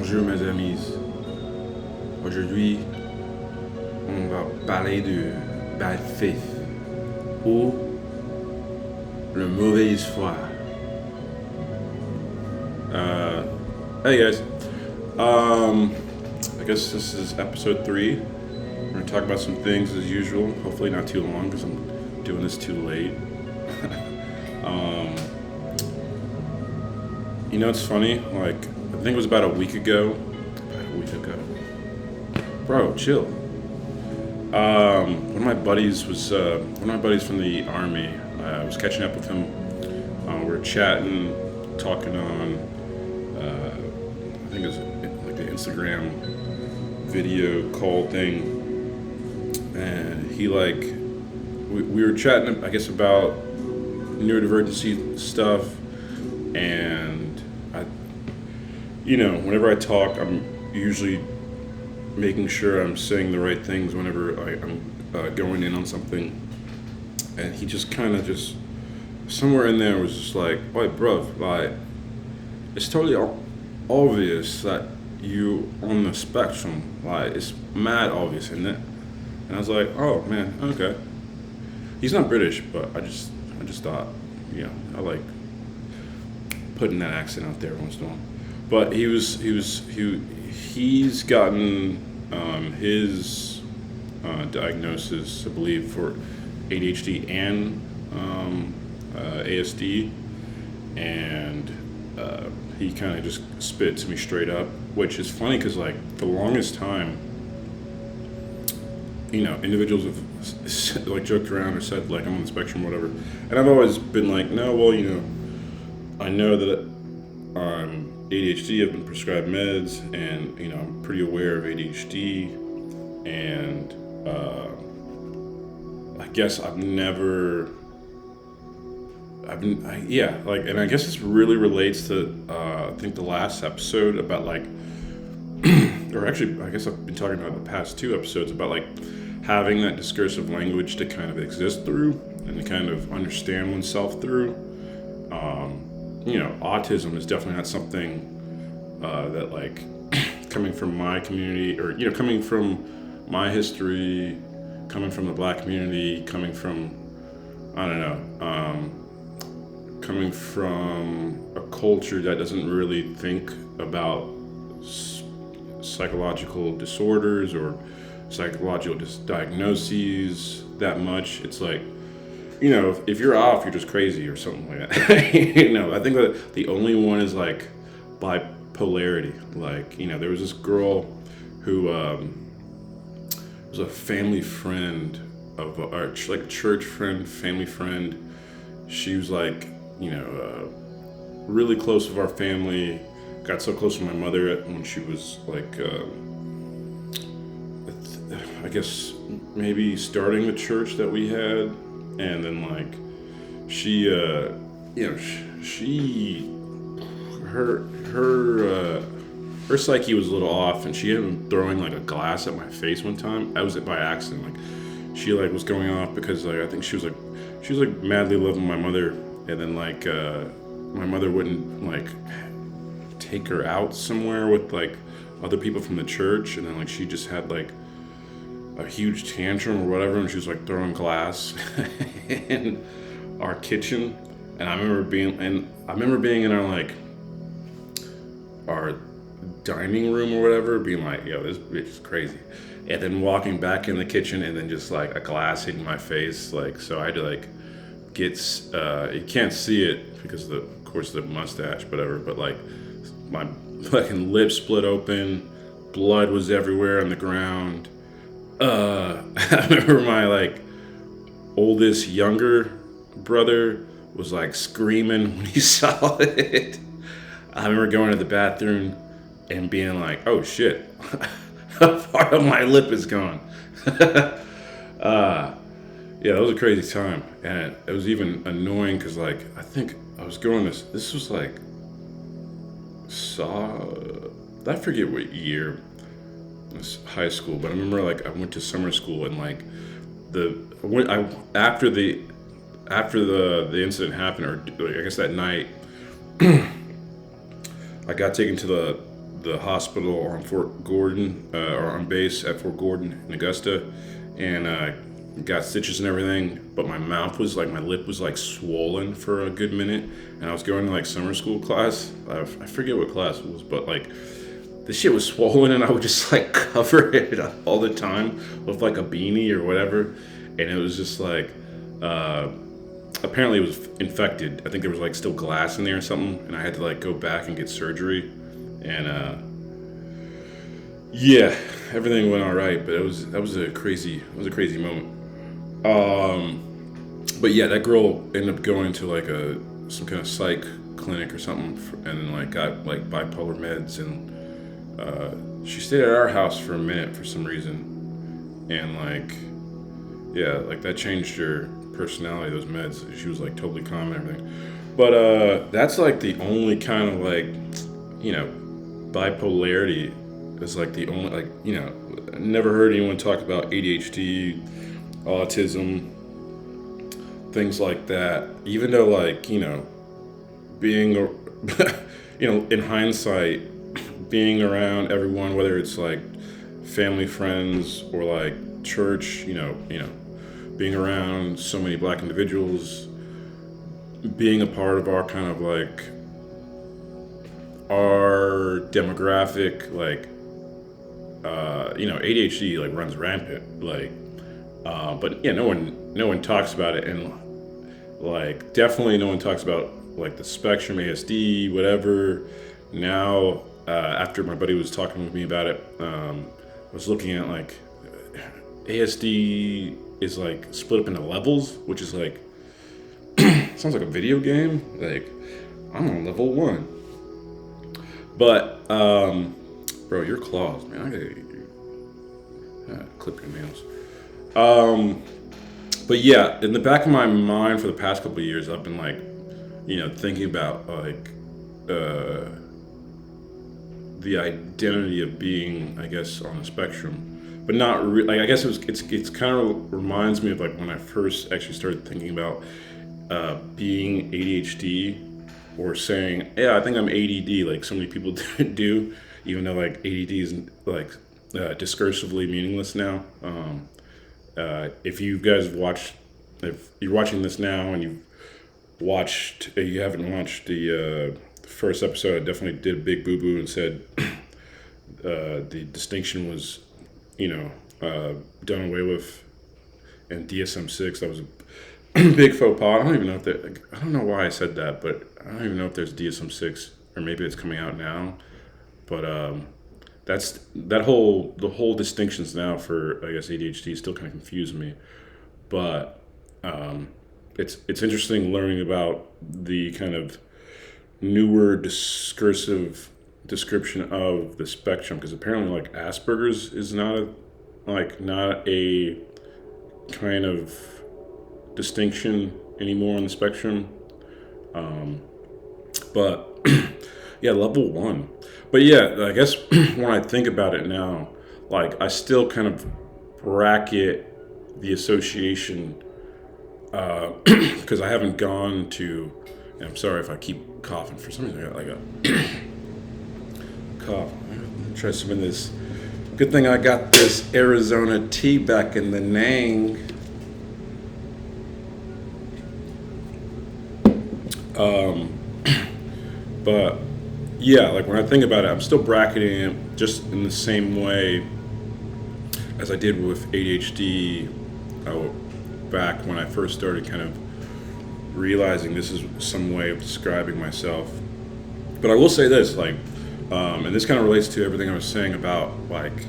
Bonjour mes amis. Aujourd'hui, on va parler de bad faith ou le mauvaise foi. Hey guys. I guess this is episode 3. We're gonna talk about some things as usual. Hopefully not too long because I'm doing this too late. It's funny. Like I think it was about a week ago. Bro, chill. One of my buddies from the army. I was catching up with him. We were chatting, talking on. I think it was like the Instagram video call thing, and he we were chatting, I guess, about neurodivergency stuff, and whenever I talk, I'm usually making sure I'm saying the right things whenever I'm going in on something. And he just kind of somewhere in there was just like, "Wait, bro, like, it's totally obvious that you on the spectrum. Like, it's mad obvious, isn't it?" And I was like, "Oh man, okay." He's not British, but I just thought, I like putting that accent out there once in a while. But he's gotten his diagnosis, I believe, for ADHD and ASD, and he kind of just spit it to me straight up, which is funny because like for the longest time, individuals have like joked around or said like I'm on the spectrum or whatever, and I've always been like, no, well, I know that I'm ADHD, I've been prescribed meds, and I'm pretty aware of ADHD, and I guess and I guess this really relates to I think the last episode about like, or actually I guess I've been talking about the past 2 episodes about like having that discursive language to kind of exist through and to kind of understand oneself through. Autism is definitely not something that like coming from my community or coming from my history, coming from the Black community, coming from coming from a culture that doesn't really think about psychological disorders or psychological diagnoses that much. It's like, if you're off, you're just crazy or something like that. I think that the only one is like bipolarity. Like, there was this girl who was a family friend of our church friend, family friend. She was like, really close with our family. Got so close to my mother when she was like, I guess maybe starting the church that we had. And then like her psyche was a little off, and she had been throwing like a glass at my face one time. I was by accident. Like she like was going off because like I think she was madly loving my mother, and then like my mother wouldn't like take her out somewhere with like other people from the church, and then like she just had like a huge tantrum or whatever, and she was like throwing glass in our kitchen. And I remember being in our dining room or whatever, being like, "Yo, this bitch is crazy," and then walking back in the kitchen and then just like a glass hitting my face. Like, so I had to like get you can't see it because of course the mustache, whatever, but like my fucking lip split open, blood was everywhere on the ground. I remember my like oldest younger brother was like screaming when he saw it. I remember going to the bathroom and being like, "Oh shit, part of my lip is gone." Yeah, that was a crazy time, and it was even annoying because like I think I was going this was like I forget what year. It was high school, but I remember like I went to summer school, and like after the incident happened, or I guess that night, I got taken to the hospital on Fort Gordon, or on base at Fort Gordon in Augusta, and got stitches and everything. But my mouth was like, my lip was like swollen for a good minute, and I was going to like summer school class. I forget what class it was, but like the shit was swollen, and I would just like cover it up all the time with like a beanie or whatever, and it was just like. Apparently it was infected. I think there was like still glass in there or something, and I had to like go back and get surgery. And yeah, everything went all right, but that was a crazy moment. But yeah, that girl ended up going to like some kind of psych clinic or something, and then like got like bipolar meds, and she stayed at our house for a minute for some reason, and like yeah, like that changed her personality, those meds. She was like totally calm and everything. But that's like the only kind of like, you know, bipolarity is like the only, like, you know, I never heard anyone talk about ADHD, autism, things like that. Even though, like, you know, being, you know, in hindsight, being around everyone, whether it's like family, friends, or like church, you know, being around so many black individuals, being a part of our kind of like our demographic, like you know, ADHD like runs rampant, like but yeah, no one talks about it, and like definitely no one talks about like the spectrum, ASD, whatever. Now after my buddy was talking with me about it, I was looking at like ASD is like split up into levels, which is like sounds like a video game. Like I'm on level 1, but bro, your claws, man, I gotta clip your nails. But yeah, in the back of my mind for the past couple of years, I've been like, you know, thinking about like the identity of being, I guess, on the spectrum. But not like, I guess it's kind of reminds me of like when I first actually started thinking about being ADHD, or saying, yeah, I think I'm ADD, like so many people do, even though like ADD is like discursively meaningless now. If you guys watched, if you're watching this now and you haven't watched the first episode, I definitely did a big boo-boo and said the distinction was, you know, done away with, and DSM-6, that was a big faux pas. I don't even know if that, like, I don't know why I said that, but I don't even know if there's DSM-6, or maybe it's coming out now. But the whole distinctions now for, I guess, ADHD still kind of confuse me. But it's interesting learning about the kind of newer discursive description of the spectrum, because apparently like Asperger's is not a kind of distinction anymore on the spectrum. But yeah, level 1. But yeah, I guess when I think about it now, like I still kind of bracket the association, because I haven't gone to, and I'm sorry if I keep coughing, for some reason I got like a cough. I'm try some of this. Good thing I got this Arizona tea back in the Nang. But yeah, like when I think about it, I'm still bracketing it just in the same way as I did with ADHD back when I first started kind of realizing this is some way of describing myself. But I will say this, like, and this kind of relates to everything I was saying about like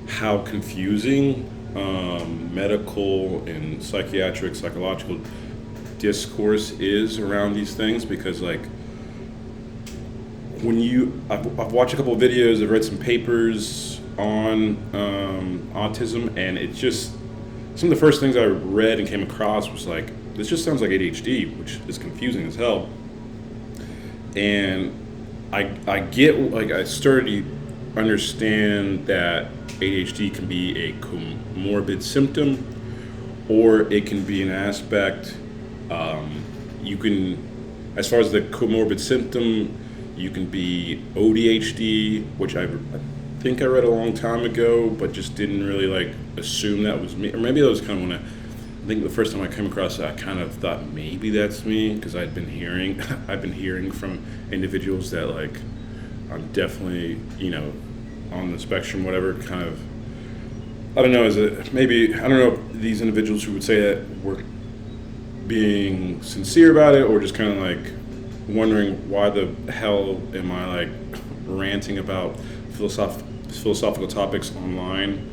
how confusing medical and psychiatric, psychological discourse is around these things, because like when I've watched a couple of videos, I've read some papers on autism, and it's just some of the first things I read and came across was like, this just sounds like ADHD, which is confusing as hell. And I get, like, I started to understand that ADHD can be a comorbid symptom, or it can be an aspect. You can, as far as the comorbid symptom, you can be ODHD, which I think I read a long time ago, but just didn't really like assume that was me. Or maybe that was kind of when I think the first time I came across it, I kind of thought maybe that's me, because I've been hearing from individuals that like I'm definitely, on the spectrum, whatever, kind of, I don't know, I don't know if these individuals who would say that were being sincere about it, or just kind of like wondering why the hell am I like ranting about philosophical topics online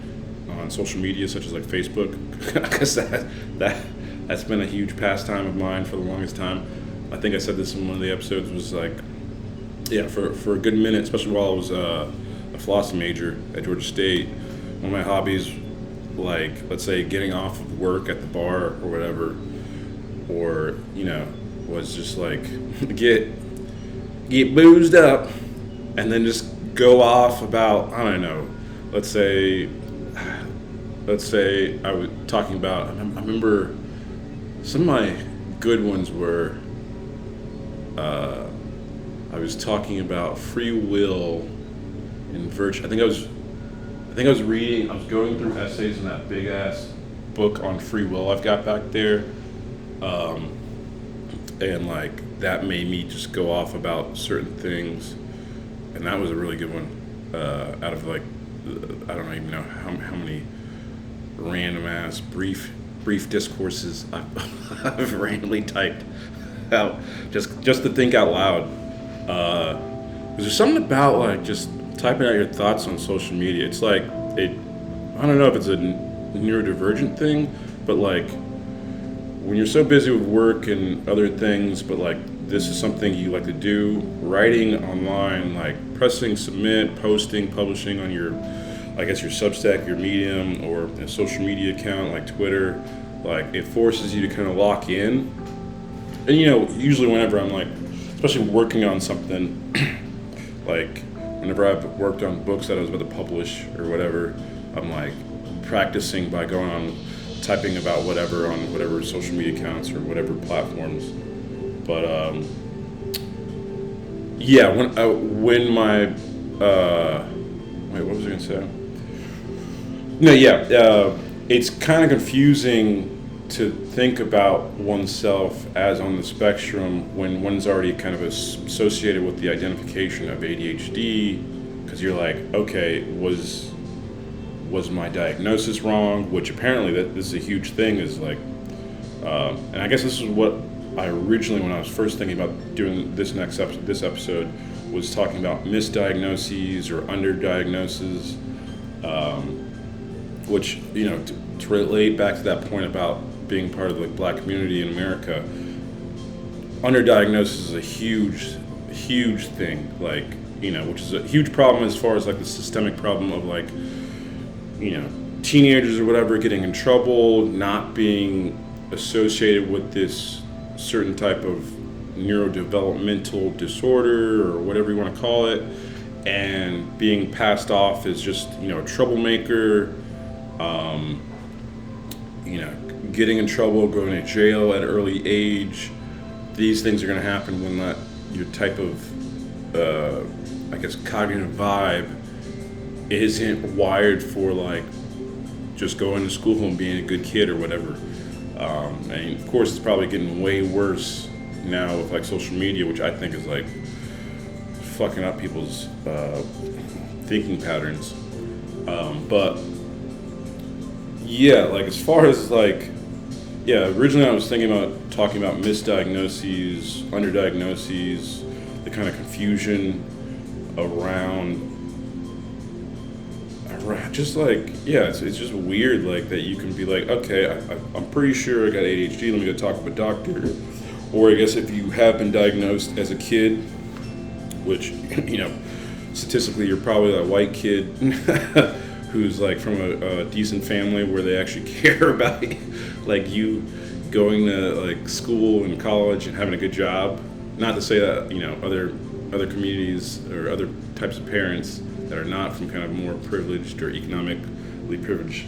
on social media such as like Facebook. Because that's been a huge pastime of mine for the longest time. I think I said this in one of the episodes, was like, yeah, for a good minute, especially while I was a philosophy major at Georgia State, one of my hobbies, like, let's say getting off of work at the bar or whatever, or was just like get boozed up and then just go off about, I don't know, let's say I was talking about, I remember some of my good ones were, I was talking about free will and virtue. I think I was going through essays in that big ass book on free will I've got back there. And like that made me just go off about certain things, and that was a really good one. Out of like, I don't even know how many random ass brief discourses I've randomly typed out just to think out loud. Is there something about like just typing out your thoughts on social media? It's like I don't know if it's a neurodivergent thing, but like, when you're so busy with work and other things, but like this is something you like to do, writing online, like pressing submit, posting, publishing on your Substack, your Medium, or a social media account like Twitter, like it forces you to kind of lock in. And usually whenever I'm like, especially working on something, like whenever I've worked on books that I was about to publish or whatever, I'm like practicing by going on, typing about whatever on whatever social media accounts or whatever platforms. But yeah, when my wait, what was I gonna say? No, yeah, it's kind of confusing to think about oneself as on the spectrum when one's already kind of associated with the identification of ADHD, because you're like, okay, was my diagnosis wrong? Which apparently this is a huge thing, is like, and I guess this is what I originally, when I was first thinking about doing this episode, was talking about misdiagnoses or underdiagnoses, which, to relate back to that point about being part of the Black community in America, underdiagnosis is a huge thing, like, which is a huge problem as far as like the systemic problem of like, teenagers or whatever getting in trouble, not being associated with this certain type of neurodevelopmental disorder or whatever you want to call it, and being passed off as just, a troublemaker, getting in trouble, going to jail at an early age. These things are going to happen when your type of, cognitive vibe isn't wired for like just going to school and being a good kid or whatever. And of course, it's probably getting way worse now with like social media, which I think is like fucking up people's thinking patterns. But yeah, like as far as like, yeah, originally I was thinking about talking about misdiagnoses, underdiagnoses, the kind of confusion around just like, yeah, it's just weird, like that you can be like, okay, I'm pretty sure I got ADHD, let me go talk to a doctor. Or I guess if you have been diagnosed as a kid, which, statistically you're probably that white kid who's like from a decent family where they actually care about you, like you going to like school and college and having a good job. Not to say that, other communities or other types of parents that are not from kind of more privileged or economically privileged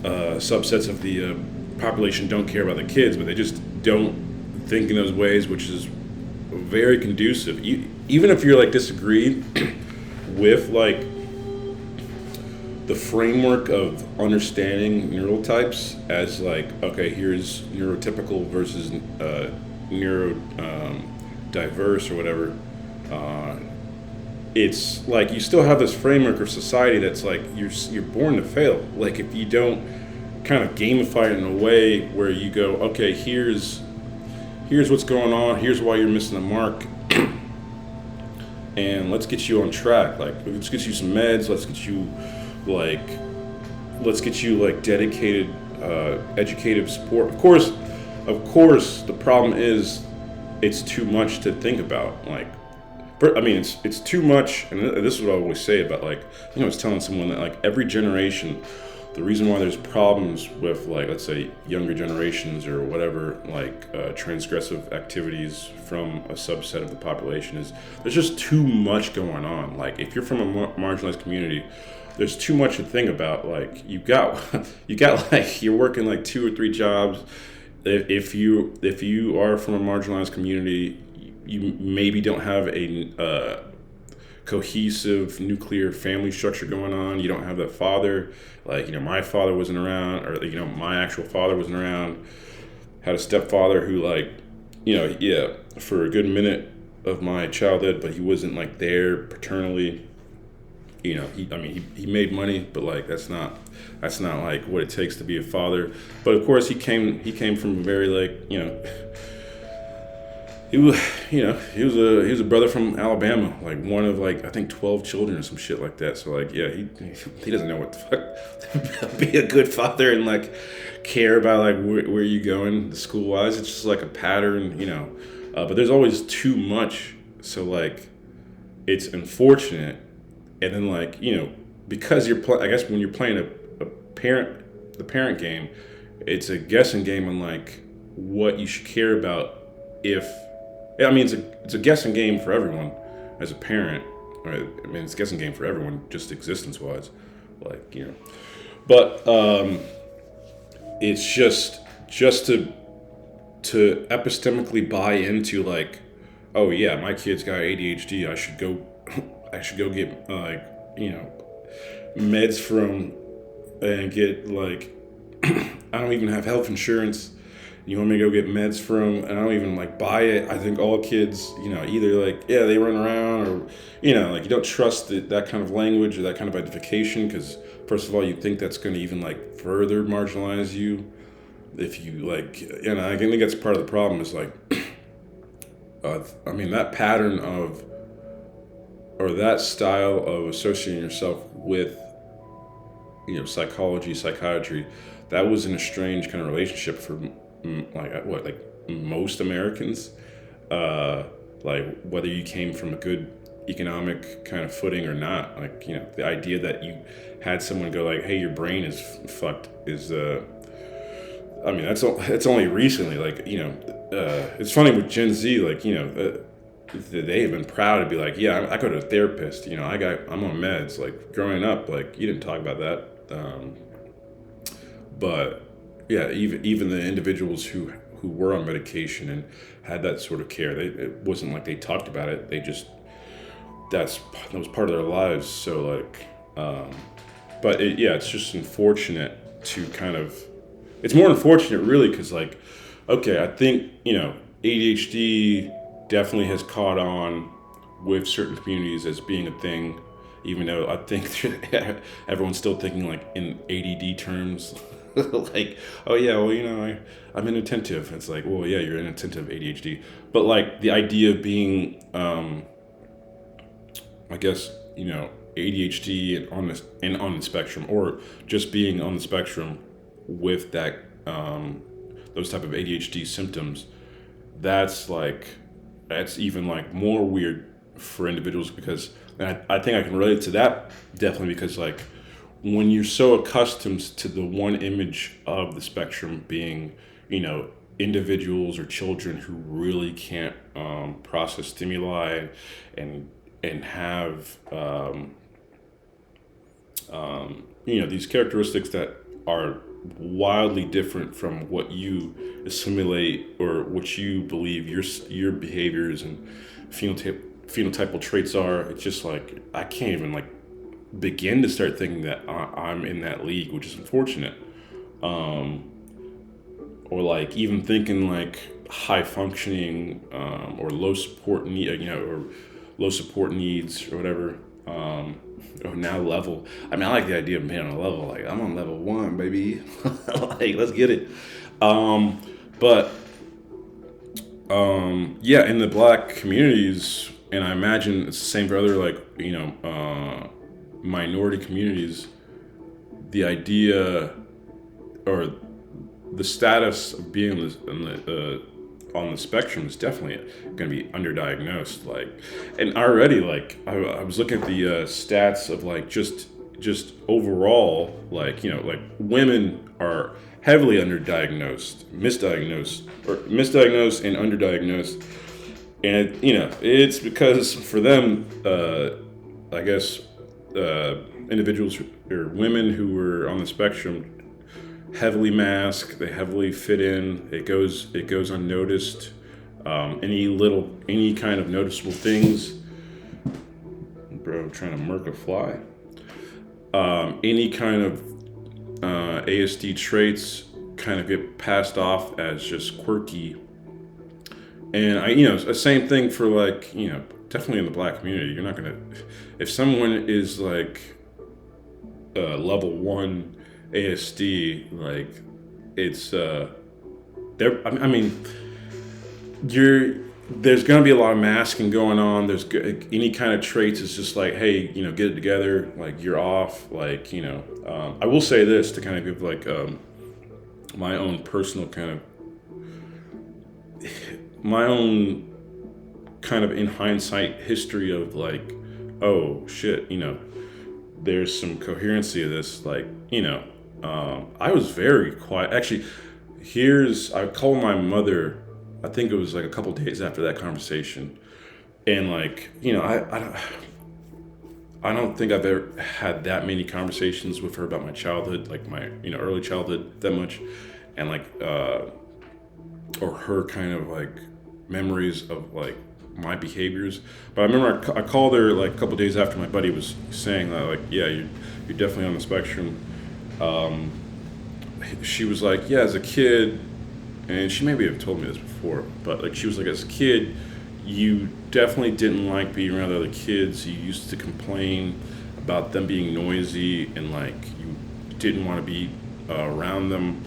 subsets of the population don't care about the kids, but they just don't think in those ways, which is very conducive. even if you're like disagreed with like the framework of understanding neurotypes as like, okay, here's neurotypical versus neuro diverse or whatever. It's like you still have this framework of society that's like you're born to fail. Like if you don't kind of gamify it in a way where you go, okay, here's what's going on, here's why you're missing the mark, and let's get you on track. Like let's get you some meds, let's get you like dedicated educative support. Of course the problem is it's too much to think about. Like I mean, it's too much, and this is what I always say about like, I was telling someone that like every generation, the reason why there's problems with like, let's say younger generations or whatever, like transgressive activities from a subset of the population is there's just too much going on. Like if you're from a marginalized community, there's too much to think about. Like you got like you're working like 2 or 3 jobs. If you are from a marginalized community, you maybe don't have a cohesive nuclear family structure going on. You don't have that father. Like, my father wasn't around, or, my actual father wasn't around. Had a stepfather who, like, for a good minute of my childhood, but he wasn't, like, there paternally. He made money, but, like, that's not like what it takes to be a father. But, of course, he came from a very, like, he was a brother from Alabama, like one of like I think 12 children or some shit like that. So like he doesn't know what the fuck be a good father and like care about like where you going school wise. It's just like a pattern, but there's always too much. So like it's unfortunate, and then like because I guess when you're playing the parent game, it's a guessing game on like what you should care about. It's a guessing game for everyone as a parent. Right? I mean, it's a guessing game for everyone, just existence-wise. Like, But it's just to epistemically buy into, like, oh, yeah, my kid's got ADHD. I should go get, meds from and get, like, I don't even have health insurance. You want me to go get meds from, and I don't even like buy it. I think all kids, either like, yeah, they run around, or, like you don't trust that kind of language or that kind of identification, because first of all, you think that's going to even like further marginalize you. If you like, I think that's part of the problem is like, that pattern of, or that style of associating yourself with, psychology, psychiatry, that was in a strange kind of relationship for like most Americans, like whether you came from a good economic kind of footing or not, like the idea that you had someone go like, hey, your brain is fucked is that's only recently, like it's funny with Gen Z, like they have been proud to be like, yeah, I go to a therapist, I'm on meds. Like growing up, like you didn't talk about that, but yeah, even the individuals who were on medication and had that sort of care, it wasn't like they talked about it. They just that was part of their lives. So like, but it's just unfortunate to kind of. It's more unfortunate really because like, okay, I think ADHD definitely has caught on with certain communities as being a thing, even though I think everyone's still thinking like in ADD terms. Like, oh yeah, well, I'm inattentive. It's like, well, yeah, you're inattentive ADHD. But like the idea of being, I guess, ADHD and on the spectrum, or just being on the spectrum with that, those type of ADHD symptoms, that's even like more weird for individuals because, and I think I can relate to that definitely because like, when you're so accustomed to the one image of the spectrum being, individuals or children who really can't process stimuli and have these characteristics that are wildly different from what you assimilate or what you believe your behaviors and phenotypal traits are. It's just like I can't even like begin to start thinking that I'm in that league, which is unfortunate. Or like even thinking like high functioning or low support need, or low support needs or whatever. Or now level. I mean, I like the idea of being on a level. Like I'm on level 1, baby. Like let's get it. But yeah, in the Black communities, and I imagine it's the same for other like minority communities. The idea or the status of being on the spectrum is definitely going to be underdiagnosed. Like, and already, like, I was looking at the stats of like just overall, like like women are heavily underdiagnosed, misdiagnosed and underdiagnosed, and it's because for them, I guess, individuals or women who were on the spectrum heavily mask, they heavily fit in, it goes unnoticed. Any kind of noticeable things, bro, I'm trying to murk a fly. Any kind of ASD traits kind of get passed off as just quirky. And it's the same thing for like, definitely in the Black community. You're not gonna, if someone is like level 1 ASD, like it's there's gonna be a lot of masking going on. There's any kind of traits is just like, hey, get it together, like you're off, like I will say this to kind of give like my own personal kind of in hindsight history of like, oh shit, there's some coherency of this, like I was very quiet. Actually, I called my mother, I think it was like a couple days after that conversation. And like, I don't think I've ever had that many conversations with her about my childhood, like my, early childhood that much. And like, or her kind of like memories of like my behaviors. But I remember I called her like a couple days after my buddy was saying that, like, yeah, you're definitely on the spectrum. She was like, yeah, as a kid, and she maybe have told me this before, but like she was like, as a kid, you definitely didn't like being around other kids. You used to complain about them being noisy, and like you didn't want to be around them,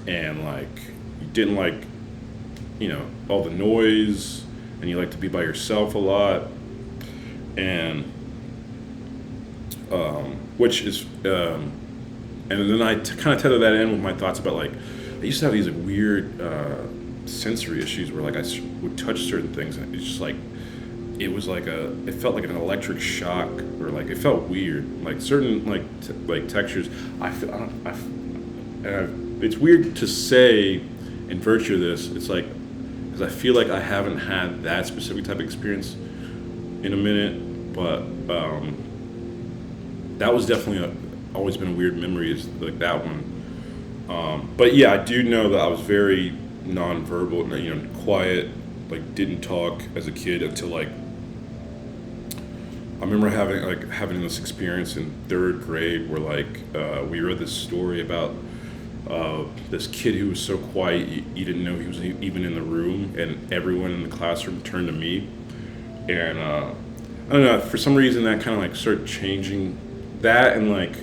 and like you didn't like all the noise, and you like to be by yourself a lot, and which is and then I kind of tether that in with my thoughts about like I used to have these like, weird sensory issues where like I would touch certain things and it's just like it felt like an electric shock, or like it felt weird, like certain like textures. It's weird to say in virtue of this. It's like because I feel like I haven't had that specific type of experience in a minute, but that was definitely always been a weird memory, is like that one. But yeah, I do know that I was very nonverbal, quiet, like didn't talk as a kid until like I remember having this experience in 3rd grade where like we read this story about this kid who was so quiet you didn't know he was even in the room, and everyone in the classroom turned to me, and I don't know, for some reason that kind of like started changing that, and like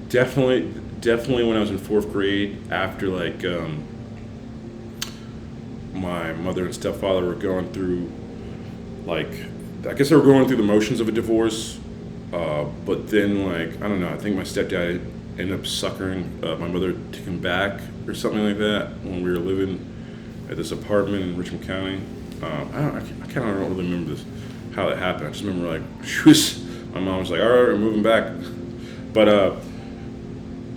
definitely when I was in 4th grade, after like my mother and stepfather were going through, like, I guess they were going through the motions of a divorce, but then like, I don't know, I think my stepdad ended up suckering my mother to come back or something like that when we were living at this apartment in Richmond County. I kind of don't really remember how that happened. I just remember like my mom was like, all right, we're moving back. But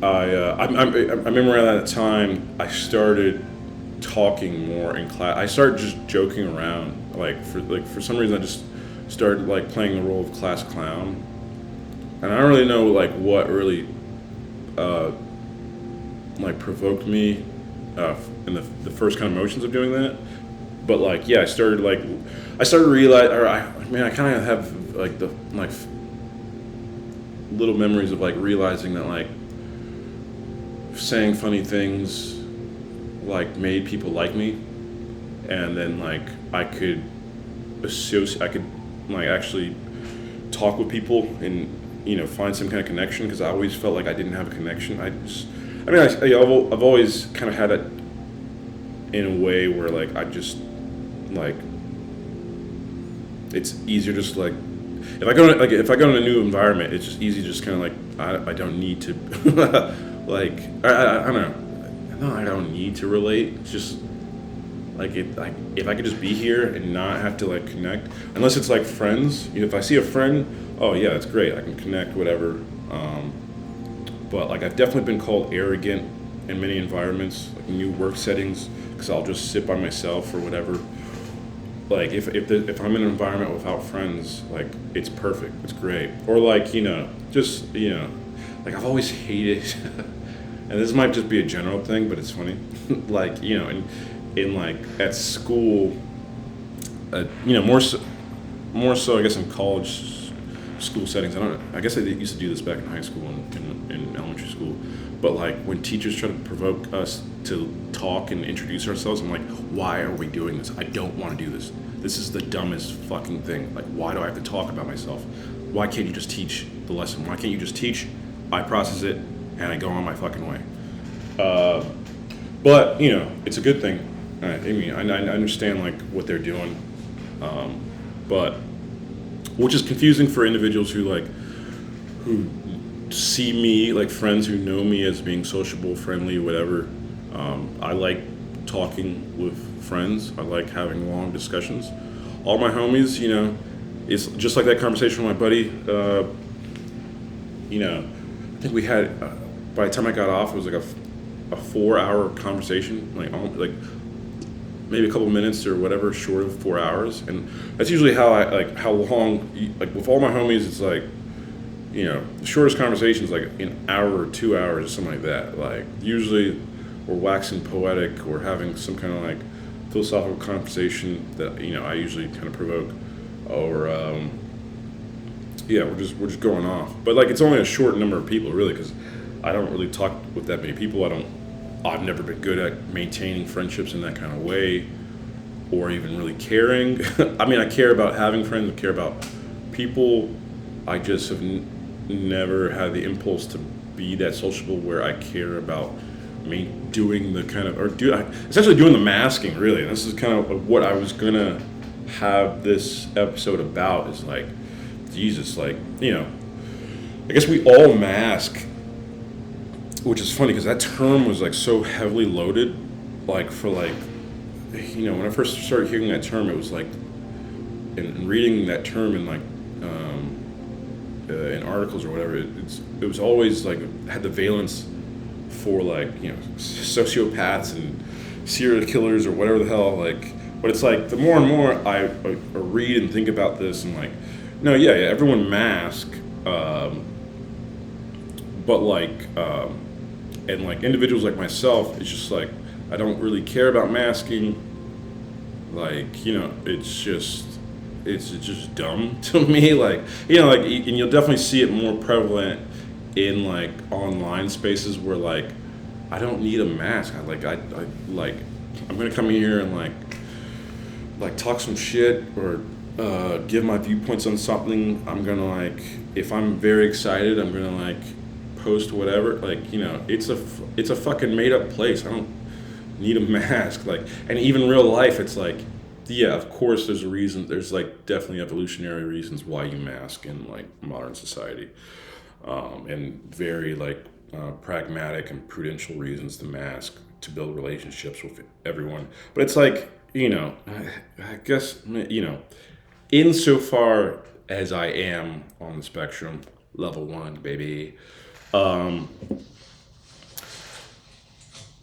I remember around that time I started talking more in class. I started just joking around. For some reason I just started like playing the role of class clown. And I don't really know like what really like provoked me in the first kind of motions of doing that. But like, yeah, I started to realize, or I kind of have like the like little memories of like realizing that like saying funny things like made people like me, and then like I could like actually talk with people and find some kind of connection, because I always felt like I didn't have a connection. I've always kind of had it in a way where like I just like it's easier just like if I go in a new environment, it's just easy, just kind of like I don't need to like I don't know. No, I don't need to relate. It's just like if I could just be here and not have to like connect, unless it's like friends. If I see a friend, oh yeah, that's great. I can connect, whatever. But like I've definitely been called arrogant in many environments, like new work settings, because I'll just sit by myself or whatever. Like if I'm in an environment without friends, like it's perfect, it's great. Or like like I've always hated, and this might just be a general thing, but it's funny. Like in like at school, more so I guess in college school settings. I guess I used to do this back in high school and in elementary school. But like when teachers try to provoke us to talk and introduce ourselves, I'm like, why are we doing this? I don't want to do this. This is the dumbest fucking thing. Like, why do I have to talk about myself? Why can't you just teach the lesson? Why can't you just teach? I process it and I go on my fucking way. But it's a good thing. I mean, I understand like what they're doing, but which is confusing for individuals who see me, like friends who know me as being sociable, friendly, whatever. I like talking with friends. I like having long discussions. All my homies, it's just like that conversation with my buddy. I think we had, by the time I got off, it was like a 4-hour conversation, like maybe a couple minutes or whatever, short of 4 hours. And that's usually how long, like with all my homies, it's like, the shortest conversation is like an hour or 2 hours or something like that. Like usually we're waxing poetic or having some kind of like philosophical conversation that, I usually kind of provoke, or we're just going off. But like it's only a short number of people really, because I don't really talk with that many people. I've never been good at maintaining friendships in that kind of way, or even really caring. I mean, I care about having friends, I care about people. I just have never had the impulse to be that sociable where I care about doing the kind of, essentially doing the masking, really. And this is kind of what I was gonna have this episode about, is like, Jesus, like, I guess we all mask, which is funny because that term was like so heavily loaded, like for like, when I first started hearing that term, it was like, and reading that term in like, in articles or whatever, it was always like, had the valence for like, sociopaths and serial killers or whatever the hell, like, but it's like, the more and more I read and think about this, and like, no, yeah, everyone mask, but like, and like individuals like myself, it's just like, I don't really care about masking. Like, it's just dumb to me. Like, like, and you'll definitely see it more prevalent in like online spaces where like, I don't need a mask. I'm gonna come in here and like talk some shit, or give my viewpoints on something. I'm gonna like, if I'm very excited, I'm gonna like post whatever. Like, it's a fucking made up place. I don't need a mask. Like, and even real life, it's like, yeah, of course there's a reason. There's like definitely evolutionary reasons why you mask in like modern society, and very like pragmatic and prudential reasons to mask, to build relationships with everyone. But it's like, I guess, insofar as I am on the spectrum, level 1, baby,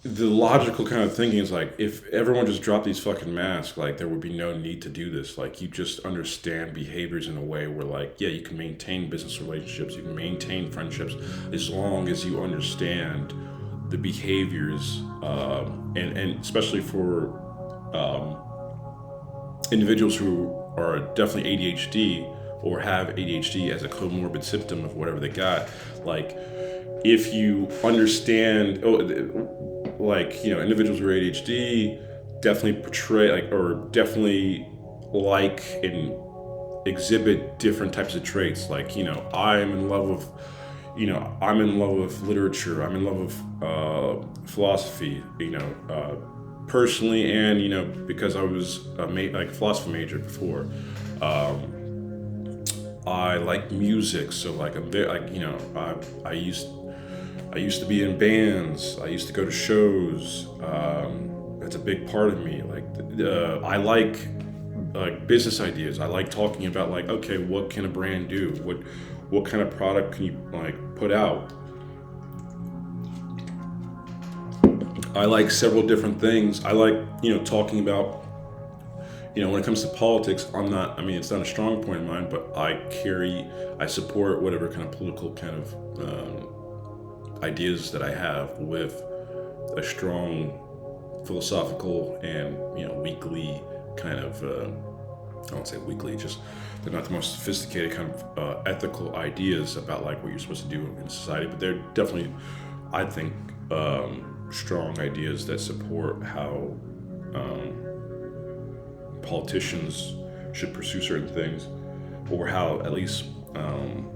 the logical kind of thinking is like, if everyone just dropped these fucking masks, like there would be no need to do this. Like, you just understand behaviors in a way where like, yeah, you can maintain business relationships, you can maintain friendships, as long as you understand the behaviors, and especially for individuals who are definitely ADHD or have ADHD as a comorbid symptom of whatever they got, like if you understand, like, you know, individuals who are ADHD definitely portray like, or definitely like and exhibit different types of traits. Like, you know, I'm in love with, you know, I'm in love with literature. I'm in love with philosophy. You know, personally, and you know, because I was like philosophy major before. I like music, so like I'm very like, you know, I used to be in bands. I used to go to shows. That's a big part of me. Like I like business ideas. I like talking about like, okay, what can a brand do? What kind of product can you like put out? I like several different things. I like, you know, talking about, you know, when it comes to politics, I mean, it's not a strong point of mine, but I support whatever kind of political kind of ideas that I have with a strong philosophical and, you know, weekly kind of, I won't say weekly, just they're not the most sophisticated kind of ethical ideas about like what you're supposed to do in society, but they're definitely, I think, strong ideas that support how politicians should pursue certain things, or how at least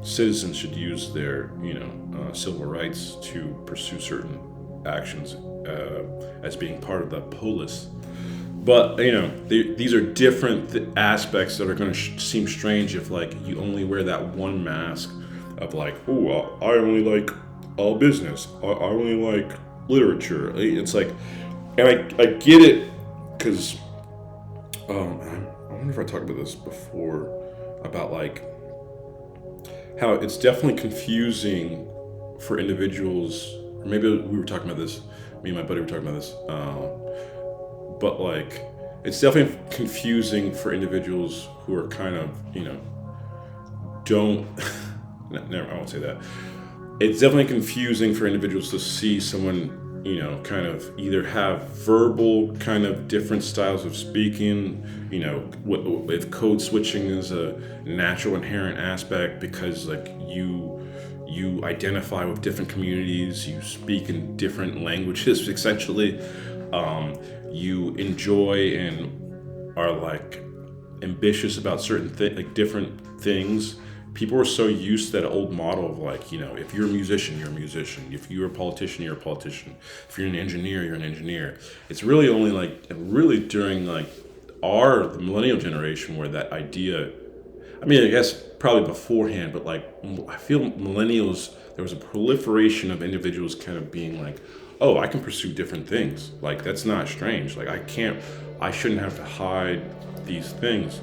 citizens should use their, you know, civil rights to pursue certain actions as being part of the polis. But you know, these are different aspects that are going to seem strange if like you only wear that one mask of like, oh, I only like all business. I only like literature. It's like, and I get it because I wonder if I talked about this before about like how it's definitely confusing for individuals. Or maybe we were talking about this. Me and my buddy were talking about this. But like, it's definitely confusing for individuals who are kind of, you know, don't. Never, I won't say that. It's definitely confusing for individuals to see someone, you know, kind of either have verbal kind of different styles of speaking, you know, if code switching is a natural inherent aspect because like you identify with different communities, you speak in different languages essentially, you enjoy and are like ambitious about certain like different things. People are so used to that old model of like, you know, if you're a musician, you're a musician. If you're a politician, you're a politician. If you're an engineer, you're an engineer. It's really only like, really during like the millennial generation where that idea, I mean, I guess probably beforehand, but like, I feel millennials, there was a proliferation of individuals kind of being like, oh, I can pursue different things. Like, that's not strange. Like, I shouldn't have to hide these things.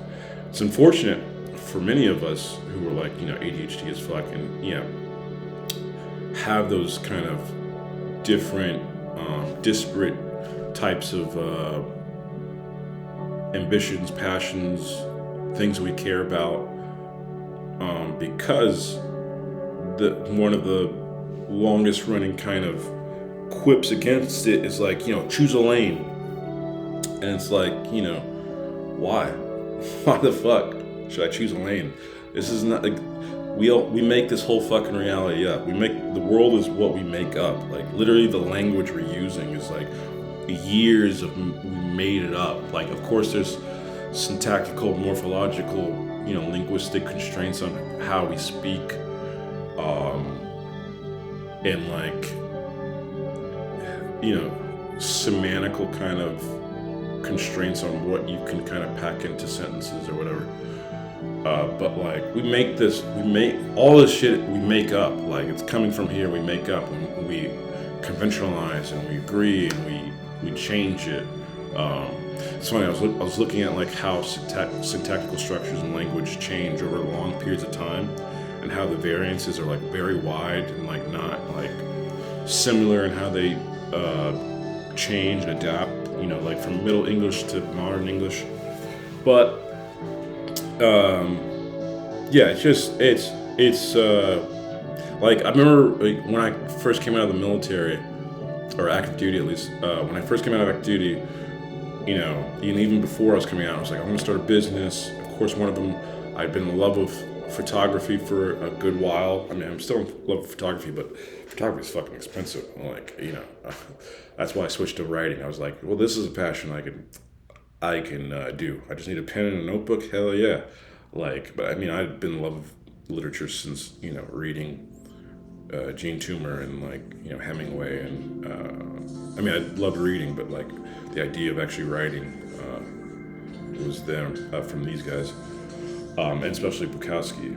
It's unfortunate for many of us who are like, you know, ADHD as fuck and, you know, have those kind of different, disparate types of ambitions, passions, things we care about, because one of the longest running kind of quips against it is like, you know, choose a lane. And it's like, you know, why? Why the fuck should I choose a lane? This is not like, we make this whole fucking reality up. The world is what we make up. Like literally the language we're using is like years of, we made it up. Like, of course there's syntactical, morphological, you know, linguistic constraints on how we speak, and like, you know, semantical kind of constraints on what you can kind of pack into sentences or whatever. But like, we make all this shit we make up. Like, it's coming from here, we make up, and we conventionalize, and we agree, and we change it. It's funny, I was looking at like how syntactical structures in language change over long periods of time, and how the variances are like very wide and like not like similar in how they change and adapt, you know, like from Middle English to modern English. But yeah, it's like, I remember like, when I first came out of the military, or active duty at least, when I first came out of active duty, and even before I was coming out, I was like, I want to start a business. Of course, one of them, I'd been in love with photography for a good while. I mean, I'm still in love with photography, but photography is fucking expensive. Like, that's why I switched to writing. I was like, well, this is a passion I can do. I just need a pen and a notebook. Hell yeah. Like, but I mean, I've been in love with literature since, reading Gene Toomer and like, Hemingway. And I mean, I loved reading, but like the idea of actually writing was there from these guys. And especially Bukowski.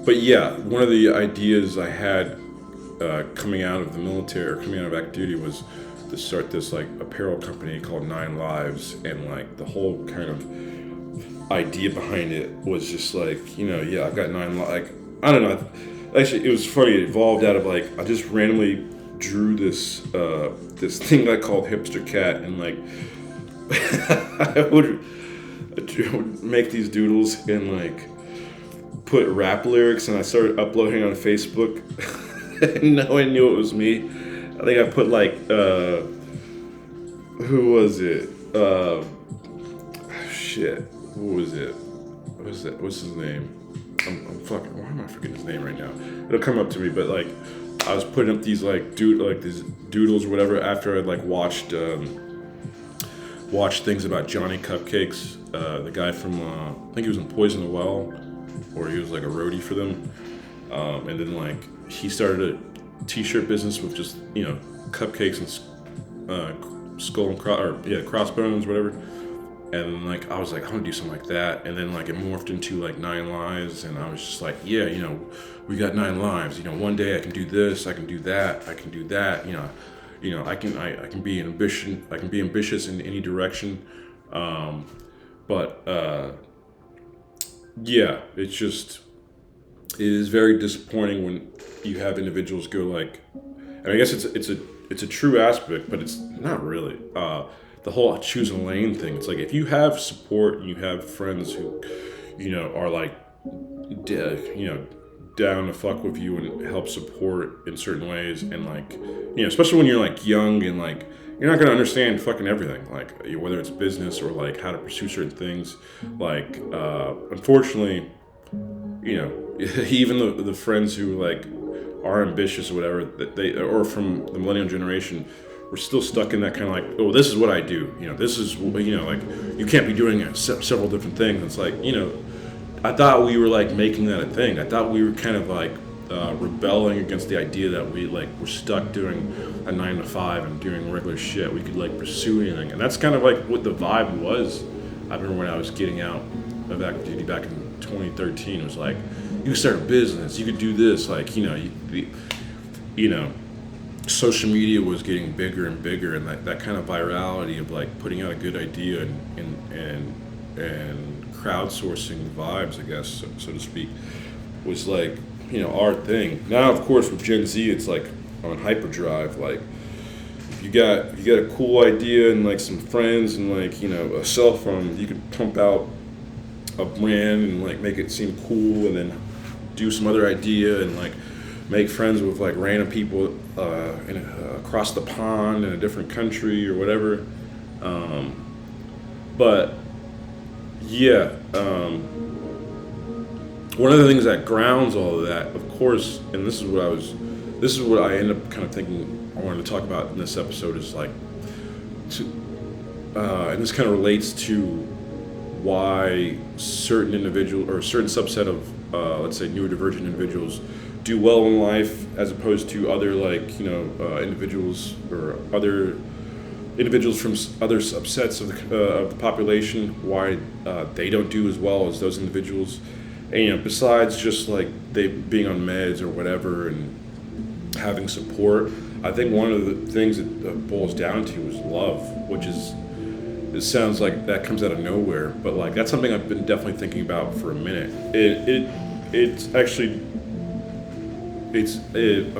But yeah, one of the ideas I had coming out of the military or coming out of active duty was to start this like apparel company called 9 Lives, and like the whole kind of idea behind it was just like, I've got 9 like, I don't know. Actually, it was funny. It evolved out of like, I just randomly drew this thing I called Hipster Cat, and like I would make these doodles and like put rap lyrics, and I started uploading on Facebook. And no one knew it was me. I think I put like who was it? Shit. Who was it? What's his name? I'm fucking. Why am I forgetting his name right now? It'll come up to me, but like I was putting up these these doodles or whatever after I'd like watched things about Johnny Cupcakes, the guy from I think he was in Poison the Well, or he was like a roadie for them, and then like he started a t-shirt business with just cupcakes and skull and crossbones, whatever. And then like I was like, I'm gonna do something like that, and then like it morphed into like 9 Lives, and I was just like, yeah, we got 9 lives. One day I can do this, I can do that, I can do that. I can be ambitious in any direction. It is very disappointing when you have individuals go like, and I guess it's a true aspect, but it's not really. The whole choosing a lane thing. It's like if you have support and you have friends who, are like, down to fuck with you and help support in certain ways, and like, especially when you're like young and like you're not gonna understand fucking everything, like whether it's business or like how to pursue certain things. Like, unfortunately, even the friends who like are ambitious or whatever, that they or from the millennial generation, we're still stuck in that kind of like, oh, this is what I do. This is like you can't be doing several different things. It's like I thought we were like making that a thing. I thought we were kind of like rebelling against the idea that we like were stuck doing a 9 to 5 and doing regular shit. We could like pursue anything, and that's kind of like what the vibe was. I remember when I was getting out of active duty back in 2013. It was like, you could start a business, you could do this, like social media was getting bigger and bigger, and that kind of virality of like putting out a good idea and crowdsourcing vibes, I guess, so to speak, was like, our thing. Now, of course, with Gen Z, it's like on hyperdrive. Like, if you got a cool idea and like some friends and like, a cell phone, you could pump out a brand and like make it seem cool, and then do some other idea and like make friends with like random people across the pond in a different country or whatever. One of the things that grounds all of that, of course, and this is what I end up kind of thinking I wanted to talk about in this episode, is like, and this kind of relates to why certain individual or a certain subset of let's say neurodivergent individuals do well in life as opposed to other like individuals or other individuals from other subsets of the population, why they don't do as well as those individuals. And besides just like they being on meds or whatever and having support, I think one of the things it boils down to is love, which is, it sounds like that comes out of nowhere, but like that's something I've been definitely thinking about for a minute. I've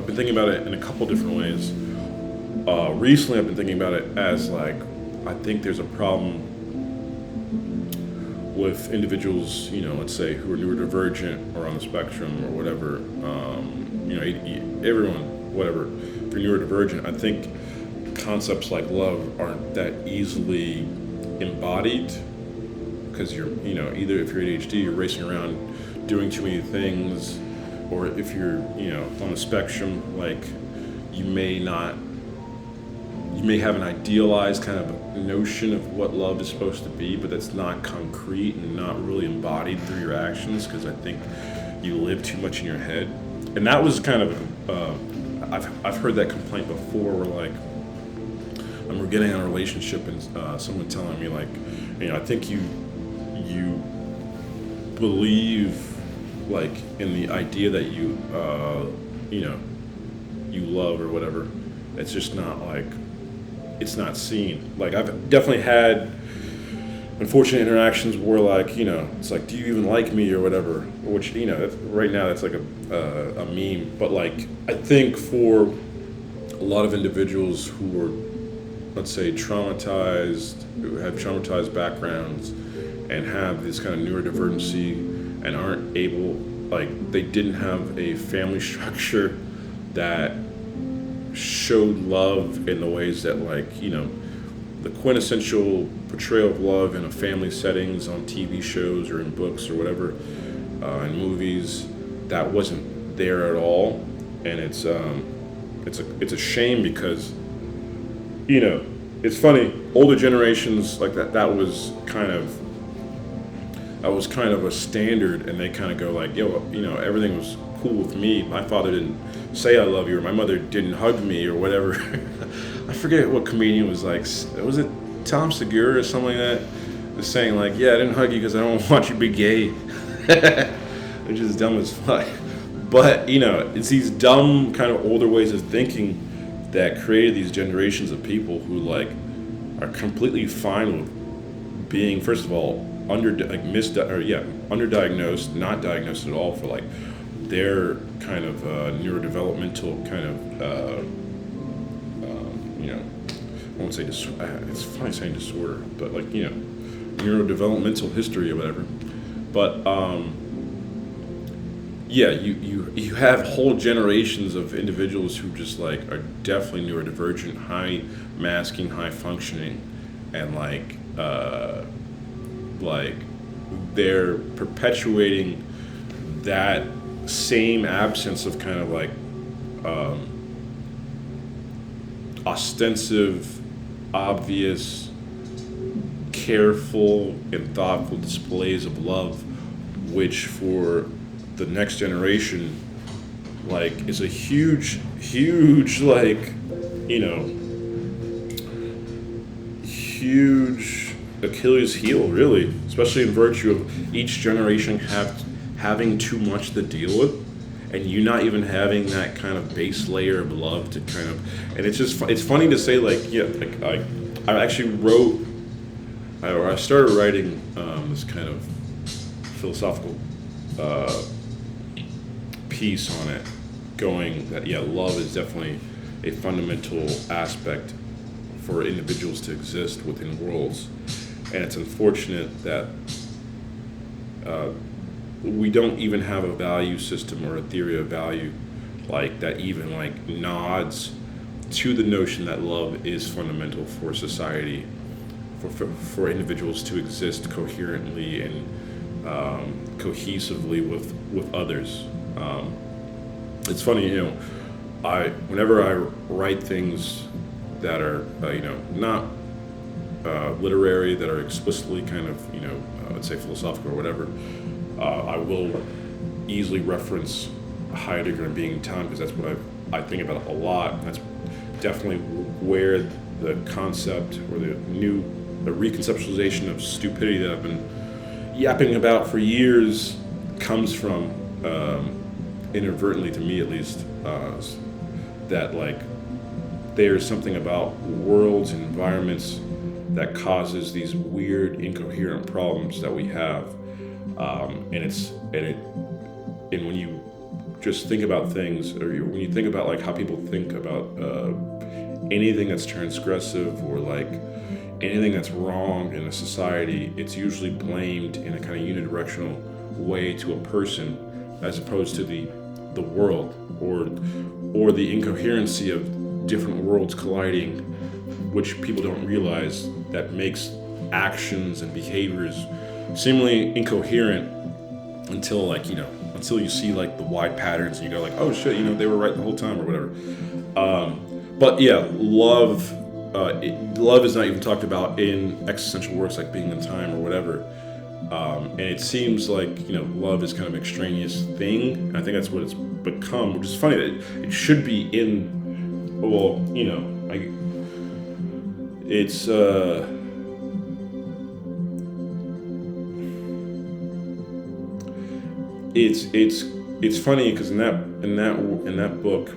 been thinking about it in a couple different ways. Recently, I've been thinking about it as like, I think there's a problem with individuals, let's say, who are neurodivergent or on the spectrum or whatever. Everyone, whatever. If you're neurodivergent, I think concepts like love aren't that easily embodied, because you're, either if you're ADHD, you're racing around doing too many things, or if you're, on the spectrum, like you may have an idealized kind of notion of what love is supposed to be, but that's not concrete and not really embodied through your actions, because I think you live too much in your head. And that was kind of, I've heard that complaint before, where like, we're getting in a relationship and someone telling me like, I think you believe like in the idea that you love or whatever. It's just not like, it's not seen. Like I've definitely had unfortunate interactions where like, it's like, do you even like me or whatever, which, right now that's like a meme. But like, I think for a lot of individuals who are, let's say, traumatized, who have traumatized backgrounds and have this kind of neurodivergency and aren't able, like they didn't have a family structure that showed love in the ways that like, the quintessential portrayal of love in a family settings on TV shows or in books or whatever, in movies, that wasn't there at all. And it's a shame, because it's funny, older generations like that was kind of a standard, and they kind of go like, everything was cool with me. My father didn't say I love you, or my mother didn't hug me, or whatever. I forget what comedian was like, was it Tom Segura or something like that, was saying like, yeah, I didn't hug you because I don't want you to be gay. Which is dumb as fuck. But, it's these dumb kind of older ways of thinking that created these generations of people who like are completely fine with being, first of all, underdiagnosed, not diagnosed at all for like their kind of neurodevelopmental kind of I won't say it's funny saying disorder, but like neurodevelopmental history or whatever. But you have whole generations of individuals who just like are definitely neurodivergent, high masking, high functioning, and like they're perpetuating that same absence of kind of like ostensive, obvious, careful, and thoughtful displays of love, which for the next generation, like, is a huge like, huge Achilles heel, really, especially in virtue of each generation having too much to deal with, and you not even having that kind of base layer of love to kind of, and it's just, it's funny to say like, I actually I started writing this kind of philosophical piece on it, going that love is definitely a fundamental aspect for individuals to exist within worlds, and it's unfortunate that we don't even have a value system or a theory of value like that even like nods to the notion that love is fundamental for society, for individuals to exist coherently and cohesively with others. It's funny, whenever I write things that are not literary, that are explicitly kind of let's say philosophical or whatever, I will easily reference Heidegger and Being and Nothingness, because that's what I think about a lot. And that's definitely where the concept or the reconceptualization of stupidity that I've been yapping about for years comes from, inadvertently to me at least, that like there's something about worlds and environments that causes these weird incoherent problems that we have, and when you just think about things, or when you think about like how people think about anything that's transgressive or like anything that's wrong in a society, it's usually blamed in a kind of unidirectional way to a person, as opposed to the world or the incoherency of different worlds colliding, which people don't realize, that makes actions and behaviors seemingly incoherent until until you see like the wide patterns and you go like, oh shit, they were right the whole time or whatever. But yeah, love is not even talked about in existential works like Being and Time or whatever. And it seems like love is kind of an extraneous thing. And I think that's what it's become, which is funny that it should be in. Well, it's it's funny because in that book,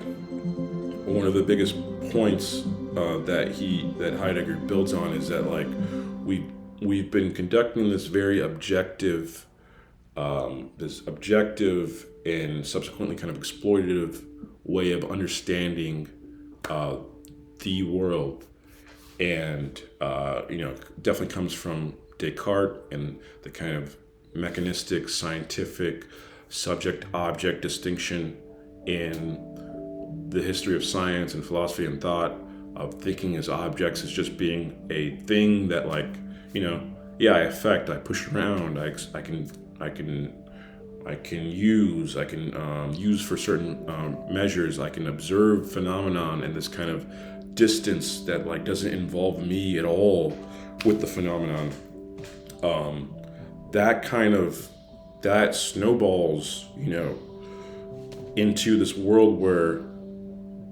one of the biggest points that Heidegger builds on is that like we've been conducting this very objective and subsequently kind of exploitative way of understanding the world, and definitely comes from Descartes and the kind of mechanistic, scientific subject-object distinction in the history of science and philosophy and thought, of thinking as objects as just being a thing that I affect, I push around, I can use for certain measures, I can observe phenomenon in this kind of distance that like doesn't involve me at all with the phenomenon. That snowballs, into this world where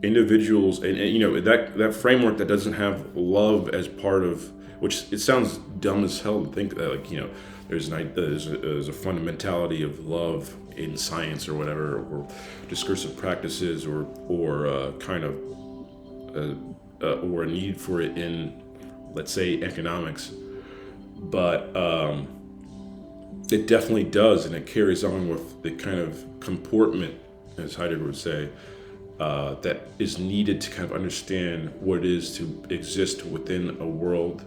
individuals and that framework that doesn't have love as part of, which it sounds dumb as hell to think that there's a fundamentality of love in science or whatever, or discursive practices, or or a need for it in, let's say, economics, but it definitely does, and it carries on with the kind of comportment, as Heidegger would say, that is needed to kind of understand what it is to exist within a world,